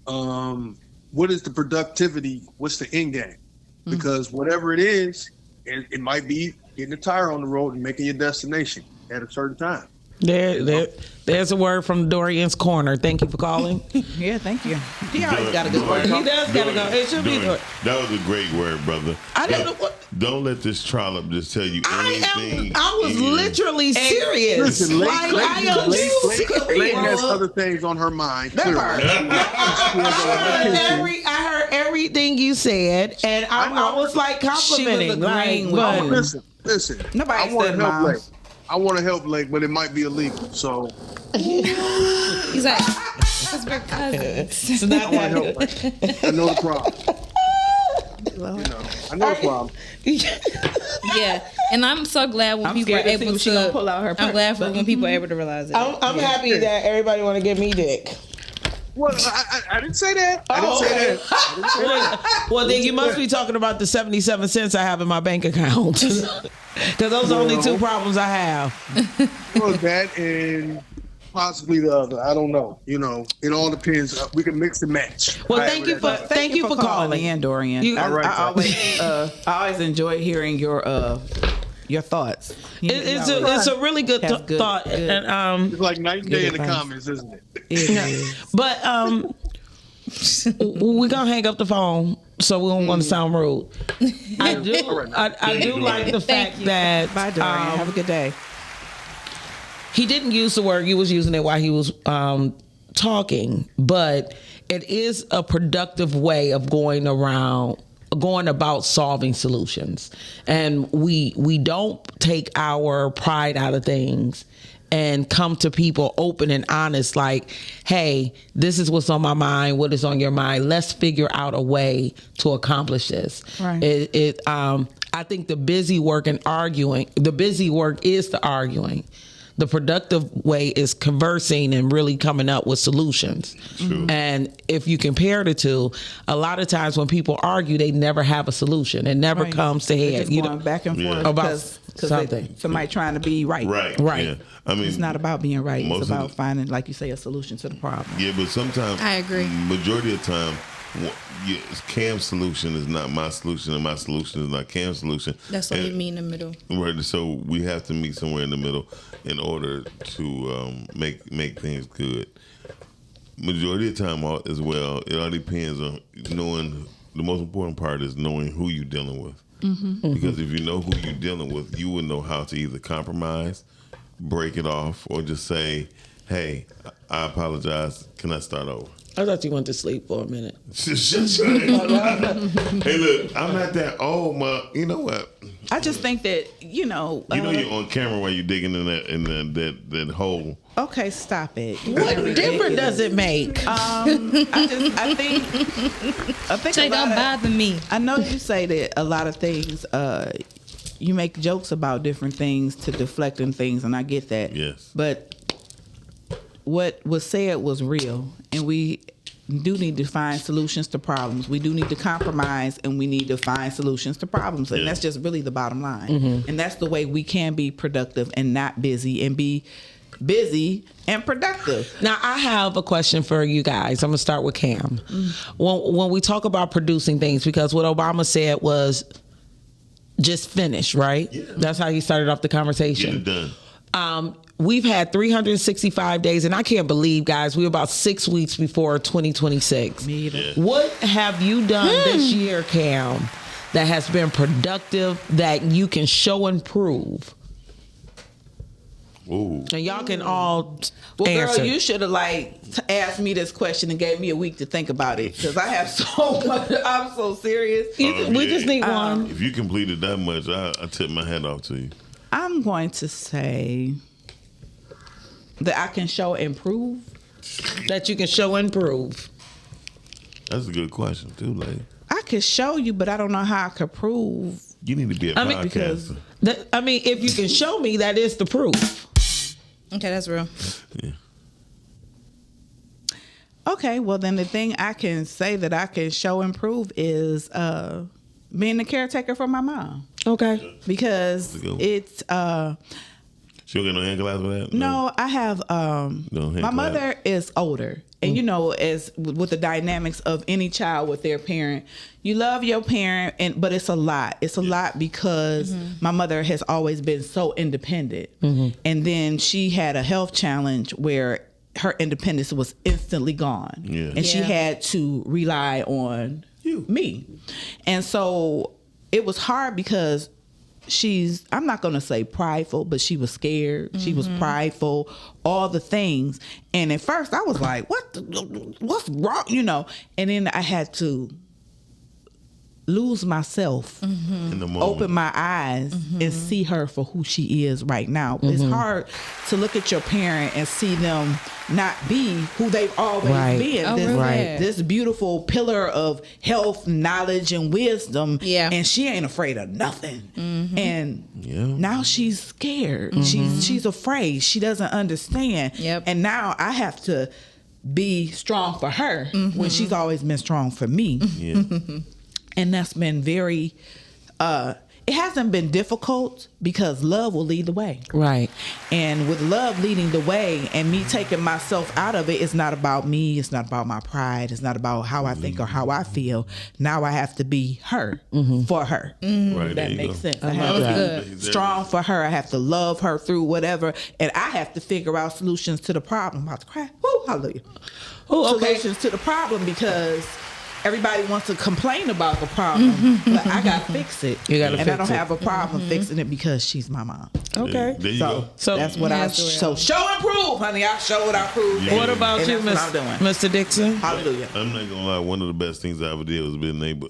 what is the productivity? What's the end game? Because whatever it is, it might be getting a tire on the road and making your destination at a certain time. There's a word from Dorian's Corner. Thank you for calling. Yeah, thank you. He always got a good word. He does got to go. It should be good. That was a great word, brother. I don't know what. Don't let this trollop just tell you anything. I was literally serious. Listen, I am Layton has other things on her mind. I heard everything you said, and I was like complimenting. She was agreeing with you. Listen. Nobody said Miles. I want to help Lake, but it might be illegal. So he's like, because we're cousins. It's not that. I know the problem. I know the problem. Yeah, and I'm so glad when people are able to pull out her purse. I'm glad when people are able to realize it. I'm happy that everybody want to give me dick. Well, I didn't say that. I didn't say that. Well, then you must be talking about the 77 cents I have in my bank account. Because those are only two problems I have. Well, that and possibly the other. I don't know. You know, it all depends. We can mix and match. Well, thank you for calling in, Dorian. I always enjoy hearing your thoughts. It's a really good thought, and it's like night and day in the comments, isn't it? But we're gonna hang up the phone, so we don't want to sound rude. I do like the fact that bye, Dorian. Have a good day. He didn't use the word. He was using it while he was talking, but it is a productive way of going about solving solutions. And we don't take our pride out of things and come to people open and honest, like, hey, this is what's on my mind, what is on your mind, let's figure out a way to accomplish this. Right. I think the busy work is the arguing. The productive way is conversing and really coming up with solutions. True. And if you compare the two, a lot of times when people argue, they never have a solution. It never comes to head. Just going back and forth about something. Somebody trying to be right. Right. Yeah. I mean, it's not about being right. It's about finding, like you say, a solution to the problem. Yeah, but sometimes I agree. Majority of the time, Cam's solution is not my solution, and my solution is not Cam's solution. That's what we mean in the middle. Right. So we have to meet somewhere in the middle in order to make things good. Majority of the time, as well, it all depends on knowing. The most important part is knowing who you're dealing with. Mm-hmm. Because if you know who you're dealing with, you will know how to either compromise, break it off, or just say, "Hey, I apologize. Can I start over?" I thought you went to sleep for a minute. Hey, look, I'm not that old, man. You know what? I just think that, you're on camera while you're digging in that hole. Okay, stop it. What difference does it make? I think they don't bother me. I know you say that a lot of things. You make jokes about different things to deflect in things, and I get that. Yes. But what was said was real, and we do need to find solutions to problems. We do need to compromise, and we need to find solutions to problems, and that's just really the bottom line. Mm-hmm. And that's the way we can be productive and not busy, and be busy and productive. Now, I have a question for you guys. I'm gonna start with Cam. When we talk about producing things, because what Obama said was just finish, right? Yeah. That's how he started off the conversation. Get it done. We've had 365 days, and I can't believe, guys, we're about 6 weeks before 2026. Yeah. What have you done this year, Cam, that has been productive, that you can show and prove? Ooh. And y'all can all answer. Girl, you should have asked me this question and gave me a week to think about it, because I have so much. I'm so serious. We just need one. If you completed that much, I tip my hat off to you. I'm going to say that I can show and prove. That you can show and prove. That's a good question too, lady. I could show you, but I don't know how I could prove. You need to be a podcaster. If you can show me, that is the proof. Okay, that's real. Yeah. Okay, well then the thing I can say that I can show and prove is being the caretaker for my mom. Okay. Because it's She don't get no hand claps for that? No, I have my mother is older. And as with the dynamics of any child with their parent, you love your parent, but it's a lot. It's a lot because my mother has always been so independent. Mm-hmm. And then she had a health challenge where her independence was instantly gone. Yeah. And she had to rely on me. And so it was hard because I'm not going to say prideful, but she was scared. Mm-hmm. She was prideful, all the things. And at first I was like, what's wrong? And then I had to lose myself, in the moment, open my eyes and see her for who she is right now. It's hard to look at your parent and see them not be who they've always been. This beautiful pillar of health, knowledge, and wisdom. Yeah. And she ain't afraid of nothing. Mm-hmm. And now she's scared. Mm-hmm. She's afraid. She doesn't understand. Yep. And now I have to be strong for her when she's always been strong for me. Yeah. And that's been very it hasn't been difficult because love will lead the way. Right. And with love leading the way and me taking myself out of it, it's not about me. It's not about my pride. It's not about how I think or how I feel. Now I have to be her for her. Right, That makes sense. I I have love to that. be strong for her. I have to love her through whatever. And I have to figure out solutions to the problem. I'm about to cry. Woo, hallelujah. Solutions to the problem because everybody wants to complain about the problem, but I gotta fix it. You gotta and fix I don't it. have a problem fixing it because she's my mom. Okay. There you So, go. so that's what I so show and prove, honey. I show it, I prove. Yeah. What about And you, that's what I'm doing. Mr. Dixon? Hallelujah. I'm not gonna lie. One of the best things I ever did was being able.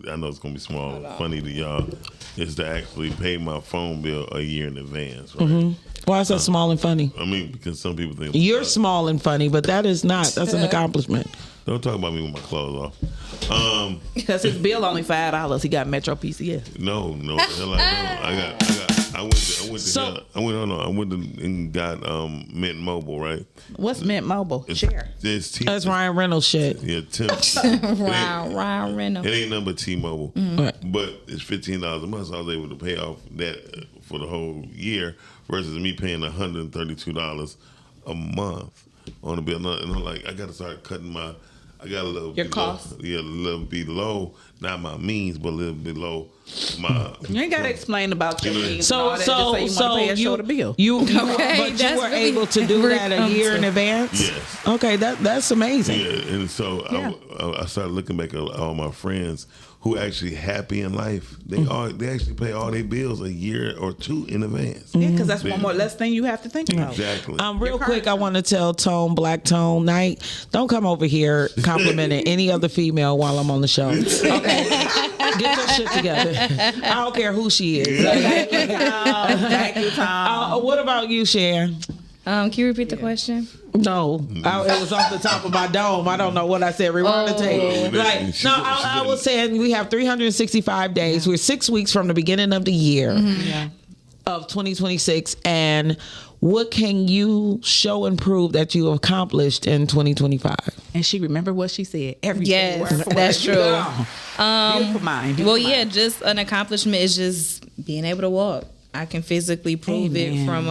I know it's gonna be small, funny to y'all, is to actually pay my phone bill a year in advance. Right? Why is that small and funny? I mean, because some people think You're small and funny, but that is not. That's an accomplishment. Don't talk about me with my clothes off. Because his bill only $5. He got Metro PCS. No, the hell I don't. I went and got Mint Mobile, right? What's Mint Mobile? Share. That's Ryan Reynolds shit. Yeah, Tim. Ryan Reynolds. It ain't number T-Mobile, Right. but it's $15 a month. So I was able to pay off that for the whole year versus me paying $132 a month on the bill. And I'm like, I got to start cutting I got a little Your below, costs? yeah, a little below, not my means, but a little below my. You ain't got to explain about your needs and all that. Just say you want to pay a shorter bill. but you were really able to do where it that a comes year in from. advance. Yes. Okay, that's amazing. Yeah, and so I started looking back at all my friends who actually happy in life. They actually pay all their bills a year or two in advance. Yeah, because that's one more less thing you have to think about. Exactly. Real quick, I want to tell Tone, Black Tone Knight, don't come over here complimenting any other female while I'm on the show. Okay, get your shit together. I don't care who she is. Thank you, Tom. What about you, Sharon? Can you repeat the question? No, it was off the top of my dome. I don't know what I said. Rewind the tape. I was saying we have 365 days. We're 6 weeks from the beginning of the year of 2026, and what can you show and prove that you accomplished in 2025? And she remembered what she said. Everything. Yes, word for that's word. true. Beautiful mind. Beautiful Well, yeah, mind. just an accomplishment is just being able to walk. I can physically prove it from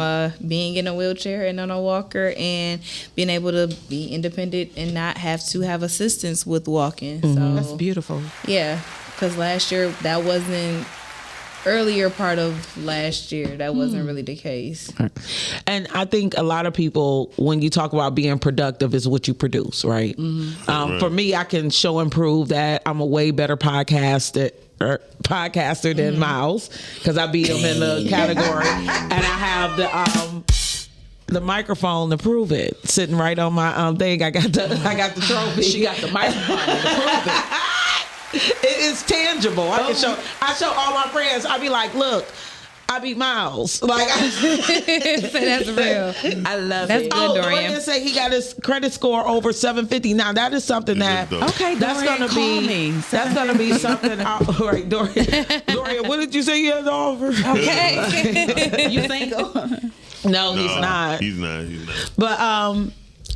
being in a wheelchair and on a walker and being able to be independent and not have to have assistance with walking. So That's beautiful. yeah, because last year that wasn't. Earlier part of last year, that wasn't really the case. And I think a lot of people, when you talk about being productive, is what you produce, right? For me, I can show and prove that I'm a way better podcaster than Miles because I beat him in the category, and I have the microphone to prove it, sitting right on my thing. I got the trophy. She got the microphone to prove it. It is tangible. I show all my friends. I be like, look, I beat Miles. Like, That's real. I love That's it. good, Dorian. Dorian say he got his credit score over 750. Now that is something that Okay, that's Dorian, gonna call be me. that's gonna be something. All right, Dorian, what did you say you had to offer? Okay. You single? No, he's not. He's not. But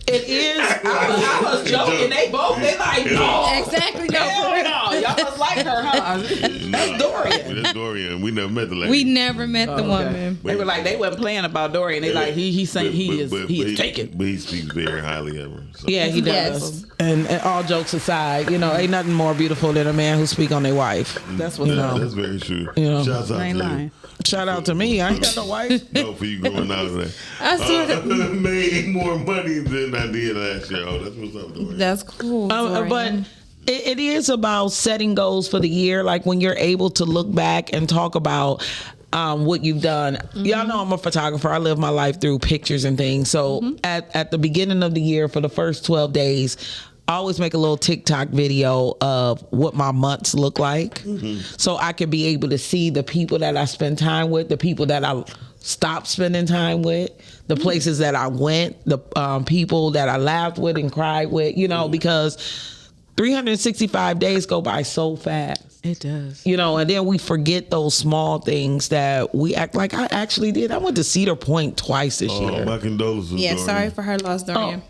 it is. I was joking. They like, no. Exactly. No, Hell for real. no. Y'all must like her, huh? That's Dorian. That's Dorian. We never met the lady. We never met the woman. They were like, they wasn't playing about Dorian. They like, he saying he is taken. But he speaks very highly of her. So. Yeah, he does. Yes. And all jokes aside, ain't nothing more beautiful than a man who speak on their wife. That's what That's very true. Shouts out to you. Shout out to me. I ain't got no wife. No, for you going out there. I swear. Made more money than I did last year. Oh, that's what's up, Dorian. That's cool. But it is about setting goals for the year. Like when you're able to look back and talk about what you've done. Y'all know I'm a photographer. I live my life through pictures and things. So at the beginning of the year, for the first 12 days, I always make a little TikTok video of what my months look like. So I can be able to see the people that I spend time with, the people that I stopped spending time with, the places that I went, the people that I laughed with and cried with, because 365 days go by so fast. It does. And then we forget those small things that we act like I actually did. I went to Cedar Point twice this year. My condolences. Yeah, Dorian. sorry for her loss, Dorian.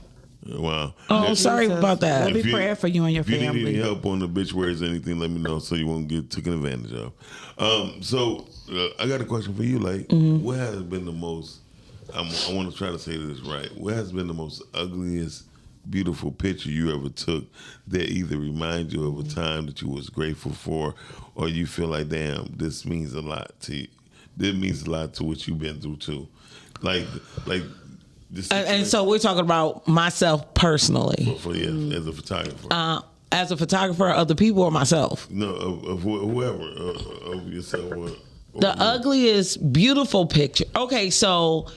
Wow. Oh, sorry about that. We'll be praying for you and your if you family. need any help on the obituaries or anything, let me know so you won't get taken advantage of. I got a question for you. Like, what has been the most, I want to try to say this right, what has been the most ugliest, beautiful picture you ever took that either reminds you of a time that you was grateful for, or you feel like, damn, this means a lot to you. This means a lot to what you've been through too. Like this. And so we're talking about myself personally. As a photographer. As a photographer, other people, or myself? No, of whoever, of yourself. Or the ugliest, beautiful picture. Okay, so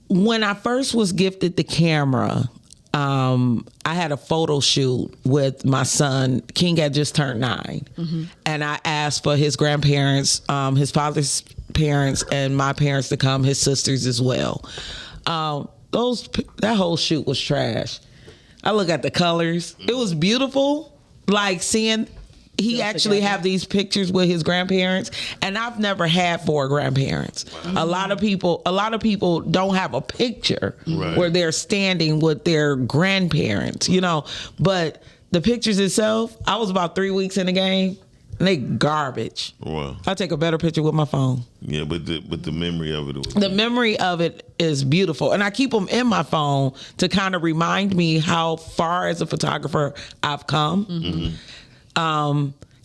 when I first was gifted the camera, I had a photo shoot with my son. King had just turned 9. And I asked for his grandparents, his father's parents, and my parents to come, his sisters as well. That whole shoot was trash. I look at the colors. It was beautiful, like seeing he actually have these pictures with his grandparents, and I've never had 4 grandparents. A lot of people don't have a picture where they're standing with their grandparents, you know. But the pictures itself, I was about 3 weeks in the game, and they garbage. Wow. I take a better picture with my phone. Yeah, but the memory of it was the memory of it is beautiful, and I keep them in my phone to kind of remind me how far as a photographer I've come.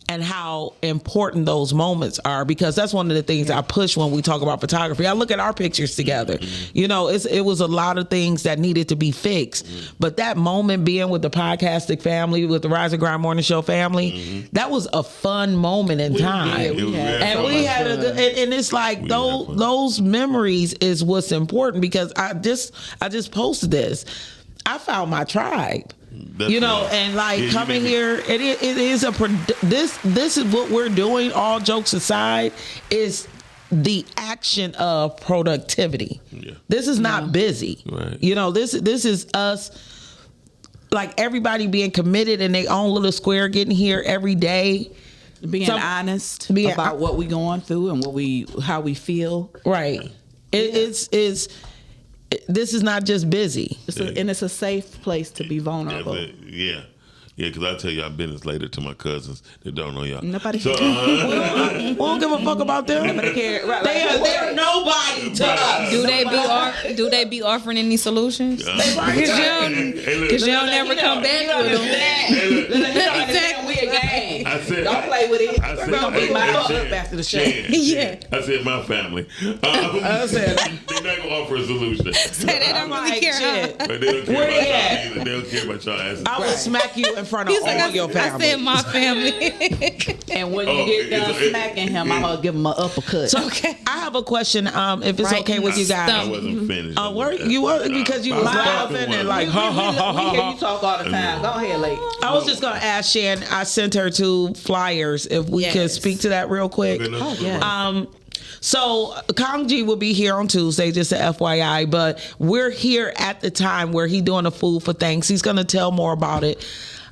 And how important those moments are, because that's one of the things I push when we talk about photography. I look at our pictures together. You know, it was a lot of things that needed to be fixed. But that moment being with the Podcastic family, with the Rise and Grind Morning Show family, that was a fun moment in time. We had a good, and it's like those memories is what's important, because I just posted this. I found my tribe. Definitely. You know, and like coming here, it is this is what we're doing. All jokes aside, is the action of productivity. Yeah. This is not busy. Right. You know, this is us, like everybody being committed in their own little square, getting here every day, being honest about what we going through and how we feel. Right. This is not just busy. And it's a safe place to be vulnerable. Yeah, because I tell y'all business later to my cousins that don't know y'all. Nobody we don't give a fuck about them. Nobody care. Right, they're nobody to us. Do they be offering any solutions? Because you don't ever come back with them. We a game. Don't play with it. We're going to be my up after the show. Yeah. I said my family. I said they're not going to offer a solution. Say they don't really care. But they don't care about y'all either. They don't care about y'all asses. I will smack you in front of all your family. I said my family. And when you get done smacking him, I'm going to give him an uppercut. So, I have a question, if it's okay with you guys. I wasn't finished. You were, because you was laughing and like, ha, ha, ha, ha. We hear you talk all the time. Go ahead, lady. I was just going to ask Shan, I sent her 2 flyers, if we could speak to that real quick. So Kong-G will be here on Tuesday, just a FYI, but we're here at the time where he's doing a Food for Thanks. He's going to tell more about it.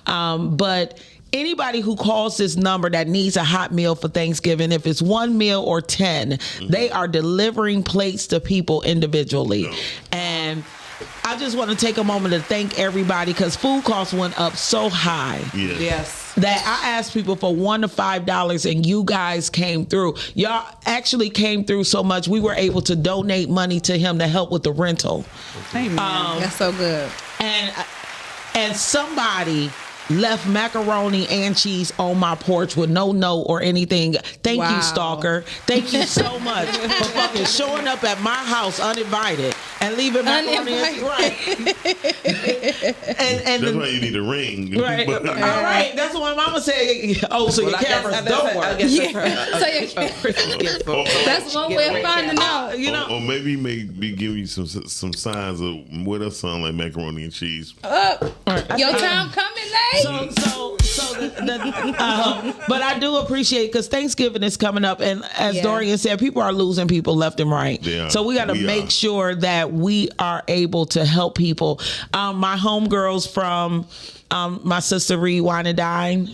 But anybody who calls this number that needs a hot meal for Thanksgiving, if it's 1 meal or 10, they are delivering plates to people individually. And I just want to take a moment to thank everybody, because food costs went up so high. Yes. That I asked people for $1 to $5, and you guys came through. Y'all actually came through so much, we were able to donate money to him to help with the rental. Amen. That's so good. And somebody left macaroni and cheese on my porch with no note or anything. Thank you, stalker. Thank you so much for fucking showing up at my house uninvited and leaving macaroni and cheese. Right. and that's why you need a ring. Right. All right. That's what my mama said. Oh, so your cameras don't work. That's one way of finding out. You know, or maybe he may be giving you some signs of what else sound like macaroni and cheese. Your time coming, late. But I do appreciate, because Thanksgiving is coming up, and as Dorian said, people are losing people left and right. So we got to make sure that we are able to help people. My homegirls from my sister Reed Wine and Dine,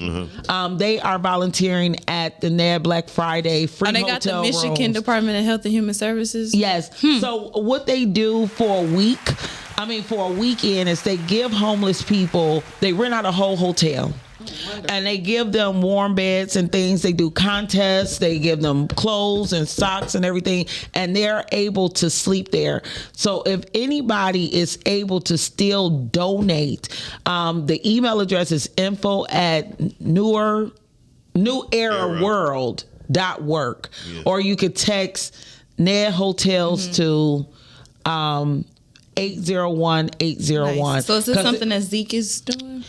they are volunteering at the NED Black Friday free hotel rooms. They got the Michigan Department of Health and Human Services. Yes. So what they do for a week, I mean, for a weekend is they give homeless people, they rent out a whole hotel. And they give them warm beds and things. They do contests. They give them clothes and socks and everything. And they're able to sleep there. So if anybody is able to still donate, the email address is info@neweraworld.work. Yeah. Or you could text Ned Hotels to 801-801. Nice. So is this something that Zeke is doing?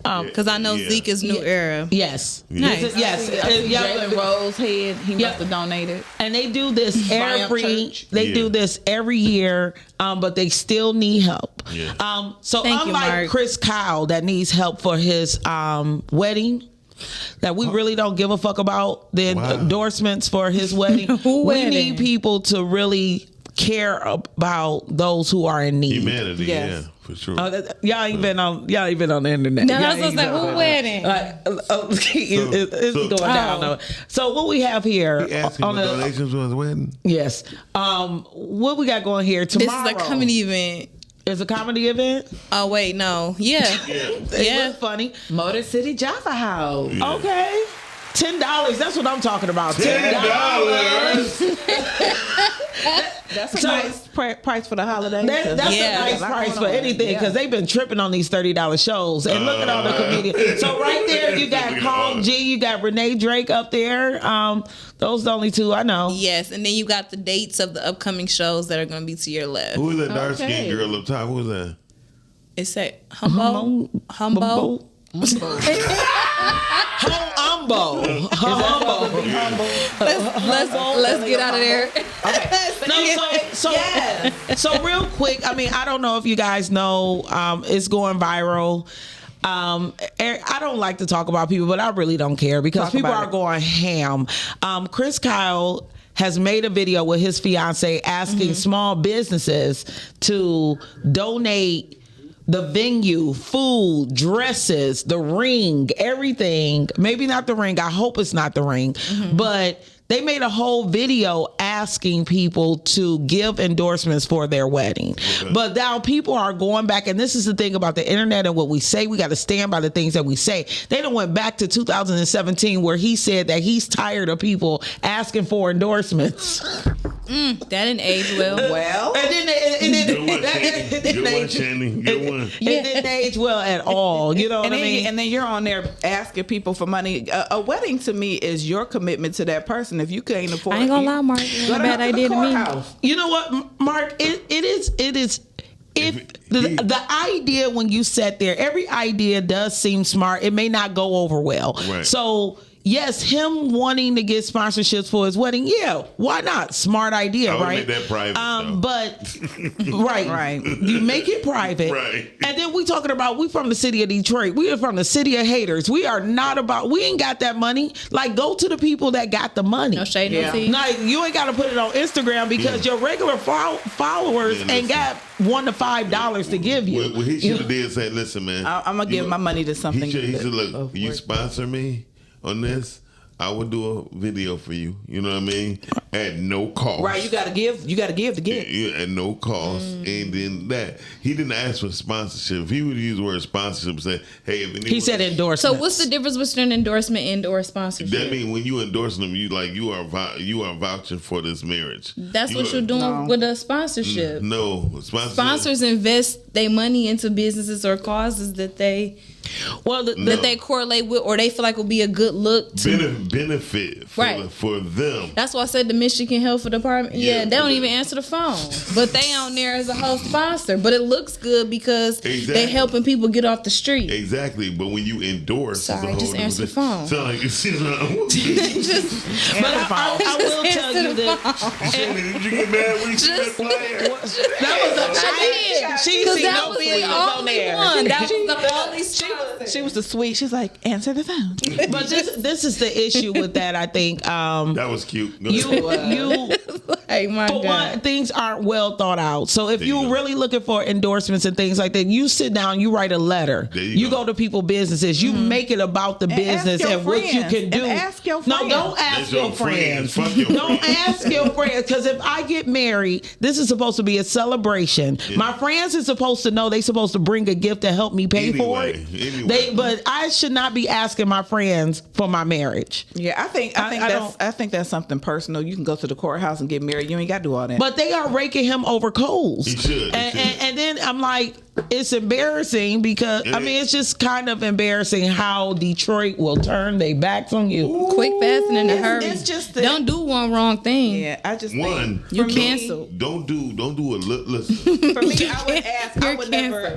Because I know Zeke is New Era. Yes. Nice. Yes. Jalen Rose head, he must have donated. And they do this do this every year, but they still need help. Yeah. So Thank you, unlike Mark. Chris Kyle that needs help for his wedding, that we really don't give a fuck about the endorsements for his wedding. We need people to really care about those who are in need. Humanity, yeah, for sure. Y'all ain't been on the internet. No, Y'all that's ain't like, been who on- wedding? It's going down. Though. So what we have here He asking for donations for his wedding? Yes. What we got going here tomorrow? This is a comedy event. It's a comedy event? Oh, wait, no. Yeah. It was funny. Motor City Jaffa House. Yeah. Okay. $10. That's what I'm talking about. $10. That's a nice price for the holiday. That's a nice price for anything because they've been tripping on these $30 shows. And look at all the comedians. So right there, you got Carl G, you got Renee Drake up there. Those are the only two I know. Yes, and then you got the dates of the upcoming shows that are going to be to your left. Who is that dark skinned girl up top? Who is that? It's that Humbo. Let's get out of there. So real quick, I mean, I don't know if you guys know, it's going viral. I don't like to talk about people, but I really don't care because people are going ham. Chris Kyle has made a video with his fiance asking small businesses to donate the venue, food, dresses, the ring, everything. Maybe not the ring. I hope it's not the ring. But they made a whole video asking people to give endorsements for their wedding. But now people are going back, and this is the thing about the internet and what we say. We got to stand by the things that we say. They done went back to 2017 where he said that he's tired of people asking for endorsements. That didn't age well. And then Good one, Shannon. Good one. It didn't age well at all. You know what I mean? And then you're on there asking people for money. A wedding to me is your commitment to that person. If you can't afford, I ain't gonna lie, Mark. It was a bad idea to me. You know what, Mark? It is. If the idea when you sat there, every idea does seem smart. It may not go over well. Right. So yes, him wanting to get sponsorships for his wedding, yeah, why not? Smart idea, I would right? make that private. But right, you make it private, Right. And then we from the city of Detroit. We are from the city of haters. We are not about. We ain't got that money. Like, go to the people that got the money. No shade, no tea. Like, you ain't got to put it on Instagram because your regular followers ain't got $1 to $5 to give you. What he should have did say, listen, man. I'm gonna give my money to something. He should look. You sponsor me on this, I would do a video for you. You know what I mean? At no cost. Right, you gotta give to get. Yeah, at no cost. And then that he didn't ask for sponsorship. If he would use the word sponsorship, say, hey, if anyone, He said endorsement. So what's the difference between an endorsement and or sponsorship? that means when you endorse them, you are vouching for this marriage. That's what you're doing with a sponsorship. No, Sponsors invest their money into businesses or causes that they that they correlate with or they feel like will be a good look to benefit for them. That's why I said the Michigan Health Department. Yeah, they don't even answer the phone, but they on there as a whole sponsor. But it looks good because they helping people get off the street. Exactly, but when you endorse, sorry, just answer the phone. Sound like Just but I will tell you that. Did you get mad when you see that flyer? That was she see that no was the feelings on there. one. That was the only She was the sweet. She's like, answer the phone. But this is the issue with that. I think that was cute. you Hey, my For God. one, things aren't well thought out. So if you're really looking for endorsements and things like that, you sit down, you write a letter. You go to people businesses, you make it about the business and what you can do. Ask your No, friends. don't ask your friends. Fuck your Don't friends. ask your friends, because if I get married, this is supposed to be a celebration. My friends is supposed to know they supposed to bring a gift to help me pay for it. But I should not be asking my friends for my marriage. Yeah, I think that's something personal. You can go to the courthouse and get married. You ain't got to do all that. But they are raking him over coals. He should. And then I'm like, it's embarrassing because I mean, it's just kind of embarrassing how Detroit will turn their backs on you. Quick, fast, and in a hurry. It's just don't do one wrong thing. Yeah, I just One, you cancel. Don't do a listen. For me, I would ask.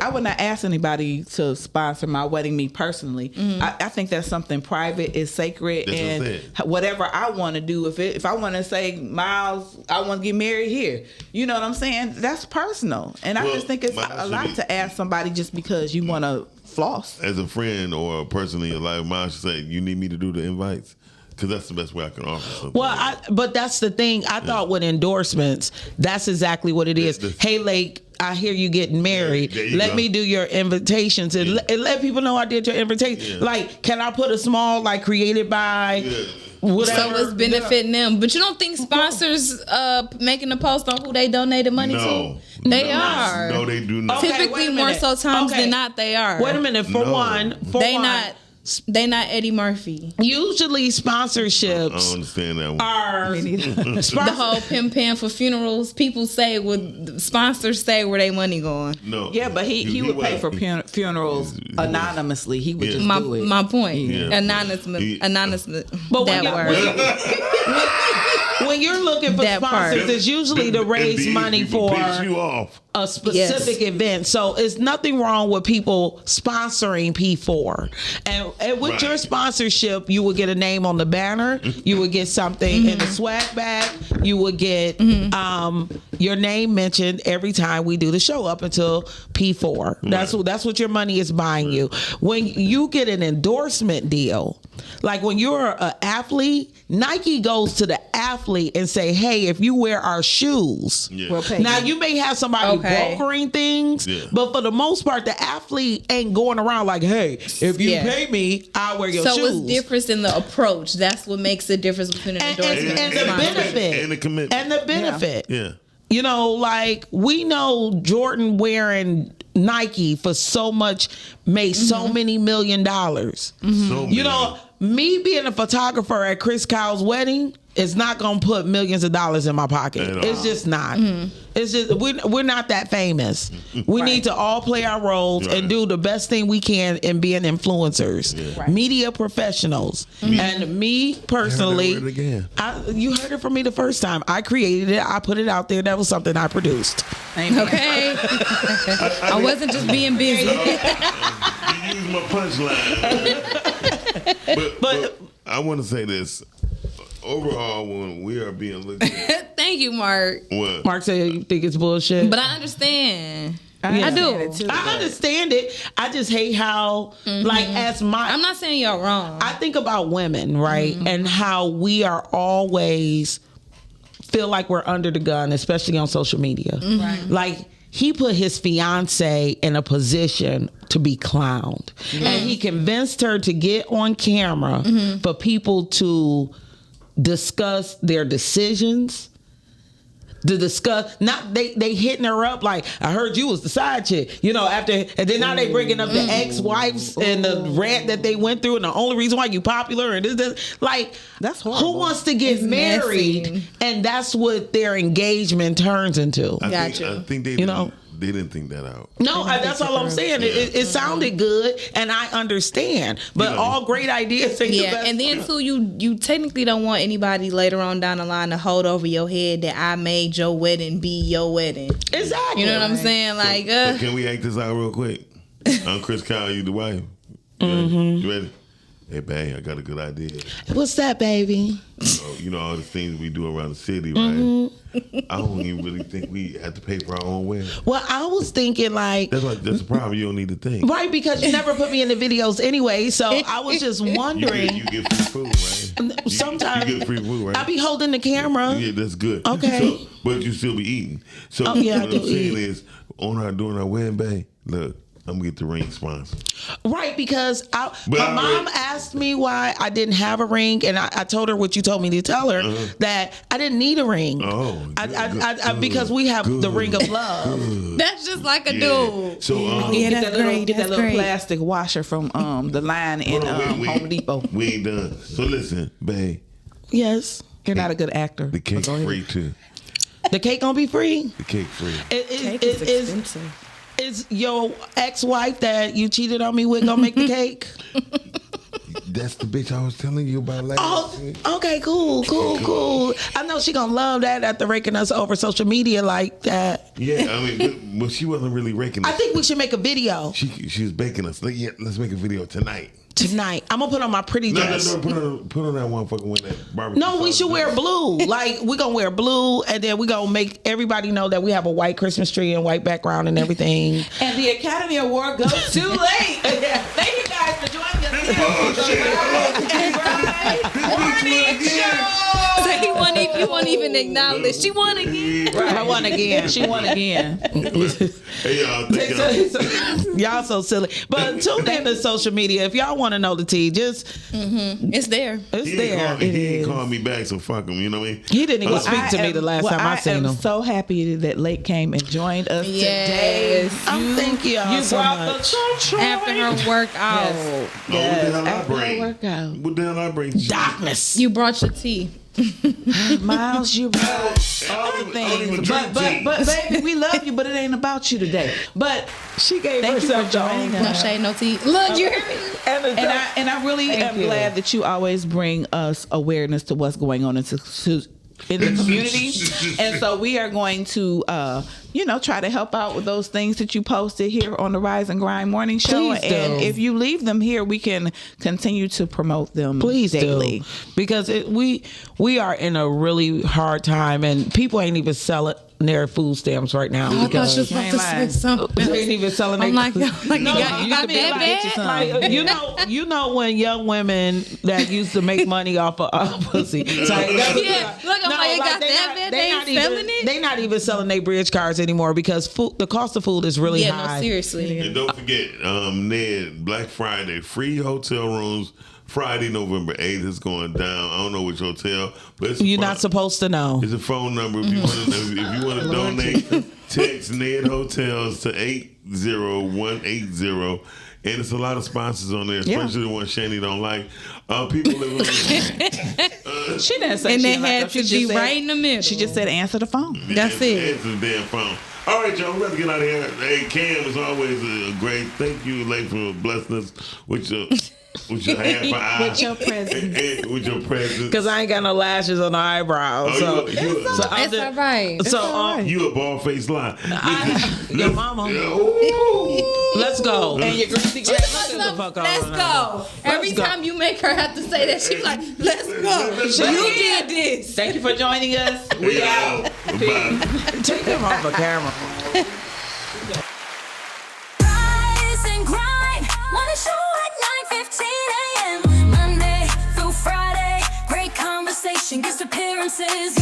I would not ask anybody to sponsor my wedding. Me personally, I think that's something private, is sacred, That's what I'm and saying. whatever I want to do. If I want to say, Miles, I want to get married here. You know what I'm saying? That's personal, and I just think it's a lot to ask somebody just because you want to floss. As a friend or a person in your life, mine should say, you need me to do the invites? Because that's the best way I can offer something. Well, but that's the thing. I thought with endorsements, that's exactly what it is. Hey, Lake, I hear you getting married. Let me do your invitations and let people know I did your invitation. Like, can I put a small, like, created by... Whatever. So it's benefiting them. But you don't think sponsors making a post on who they donated money to? They are. No, they do not. Typically, more so times than not, they are. Wait a minute. For one, they not Eddie Murphy. Usually sponsorships I don't understand that one. are the whole pimp paying for funerals. People say sponsors say where they money going. No. Yeah, but he would pay for funerals anonymously. He would just do it. My point. Yeah. Anonymous. But that word. when you're looking for That part. sponsors, it's usually to raise money for Piss you off. a specific event. So it's nothing wrong with people sponsoring P4. And with your sponsorship, you would get a name on the banner. You would get something in the swag bag. You would get your name mentioned every time we do the show up until P4. That's what your money is buying you. When you get an endorsement deal, like when you're an athlete, Nike goes to the athlete and say, hey, if you wear our shoes, we'll pay now you. you may have somebody brokering things, but for the most part, the athlete ain't going around like, hey, if you pay me, I'll wear your shoes. So it's difference in the approach. That's what makes the difference between an endorsement and the benefit. And the commitment. And the benefit. Yeah. You know, like we know Jordan wearing Nike for so much made so many $1 million. So You know, me being a photographer at Chris Kyle's wedding is not gonna put millions of dollars in my pocket. It's just not. It's just we're not that famous. We need to all play our roles and do the best thing we can in being influencers, media professionals. And me personally, you heard it from me the first time. I created it. I put it out there. That was something I produced. Okay. I wasn't just being busy. You used my punchline. but I want to say this. Overall, when we are being looked at, Thank you, Mark. what? Mark said you think it's bullshit. But I understand. I do. I understand it. I just hate how, like, I'm not saying y'all wrong. I think about women, right, and how we are always feel like we're under the gun, especially on social media. Right. Like, he put his fiance in a position to be clowned, and he convinced her to get on camera for people to discuss their decisions. To discuss, not they hitting her up like, I heard you was the side chick, you know, after, and then now they bringing up the ex-wives and the rant that they went through and the only reason why you popular and this. Like, that's horrible. Who wants to get married and that's what their engagement turns into. I think they didn't think that out. No, that's all I'm saying. It sounded good, and I understand. But all great ideas ain't the best. And then too, you technically don't want anybody later on down the line to hold over your head that I made your wedding be your wedding. Exactly. You know what I'm saying? Like, so can we act this out real quick? I'm Chris Kyle, you the wife. You ready? Hey, babe, I got a good idea. What's that, baby? You know all the things we do around the city, right? Mm-hmm. I don't even really think we have to pay for our own wear. Well, I was thinking like that's the problem. You don't need to think, right? Because you never put me in the videos anyway. So I was just wondering. You get free food, right? Sometimes you get free food, right? I be holding the camera. Yeah, that's good. Okay, but you still be eating. So yeah, what I'm saying is, during our wedding, babe, look. I'm gonna get the ring sponsor. Right, because my mom asked me why I didn't have a ring, and I told her what you told me to tell her, that I didn't need a ring. Oh, good, because we have the ring of love. Good. That's just like a dude. So that's great. Get that little plastic washer from the line in Home Depot. We ain't done. So listen, babe. Yes. You're not a good actor. The cake's free too. The cake gonna be free? The cake free. Cake is expensive. Is your ex-wife that you cheated on me with gonna make the cake? That's the bitch I was telling you about last week. Okay, cool. I know she gonna love that after raking us over social media like that. Yeah, I mean, but she wasn't really raking us. I think we should make a video. She was baking us. Let's make a video tonight. I'm gonna put on my pretty dress. No, put on that motherfucking with that barbecue. No, we should wear blue. Like we gonna wear blue, and then we gonna make everybody know that we have a white Christmas tree and white background and everything. And the Academy Award goes too late. Thank you guys for joining us. So you won't even acknowledge. She won again. Right. I won again. She won again. Hey y'all, y'all so silly. But tune in to social media if y'all want to know the tea. Just it's there. He ain't called me back, so fuck him. You know what I mean? He didn't even speak to me the last time I seen him. I'm so happy that Lake came and joined us today. Thank y'all so much. After her workout. What the hell I bring? Darkness. You brought your tea. Miles, you brought things. But baby, we love you, but it ain't about you today. But she gave thank you for herself joining us. No shade, no tea. Look, you hear me? And I really am glad that you always bring us awareness to what's going on in the community. And so we are going to try to help out with those things that you posted here on the Rise and Grind Morning Show. Please do. And if you leave them here, we can continue to promote them daily. Because we are in a really hard time, and people ain't even selling their food stamps right now. I thought she was about to say something. They ain't even selling I'm like, no, you got me like, you know when young women that used to make money off of pussy. Look, I'm like, you got that bad. They ain't selling it. They not even selling their bridge cards anymore because the cost of food is really high. No, seriously. And don't forget, Ned, Black Friday, free hotel rooms. Friday, November 8th is going down. I don't know which hotel, but it's you're not supposed to know. It's a phone number. If you want to donate, text Ned Hotels to 80180. And it's a lot of sponsors on there, especially the one Shani don't like. People living on she didn't say and she they had to be right in the middle. She just said answer the phone. That's it. Answer the damn phone. All right, y'all, we're about to get out of here. Hey, Cam, is always a great. Thank you, Lake, for blessing us with your half eye. With your presence. With your presence. Because I ain't got no lashes on the eyebrows. That's all right. So you a bald-faced lie. Your mama. Let's go. And your greasy Let's go. Every time you make her have to say that, she's like, let's go. You did this. Thank you for joining us. We out. Take them off the camera. Rise and grind. Morning show at 9:15 a.m. Monday through Friday. Great conversation, guest appearances.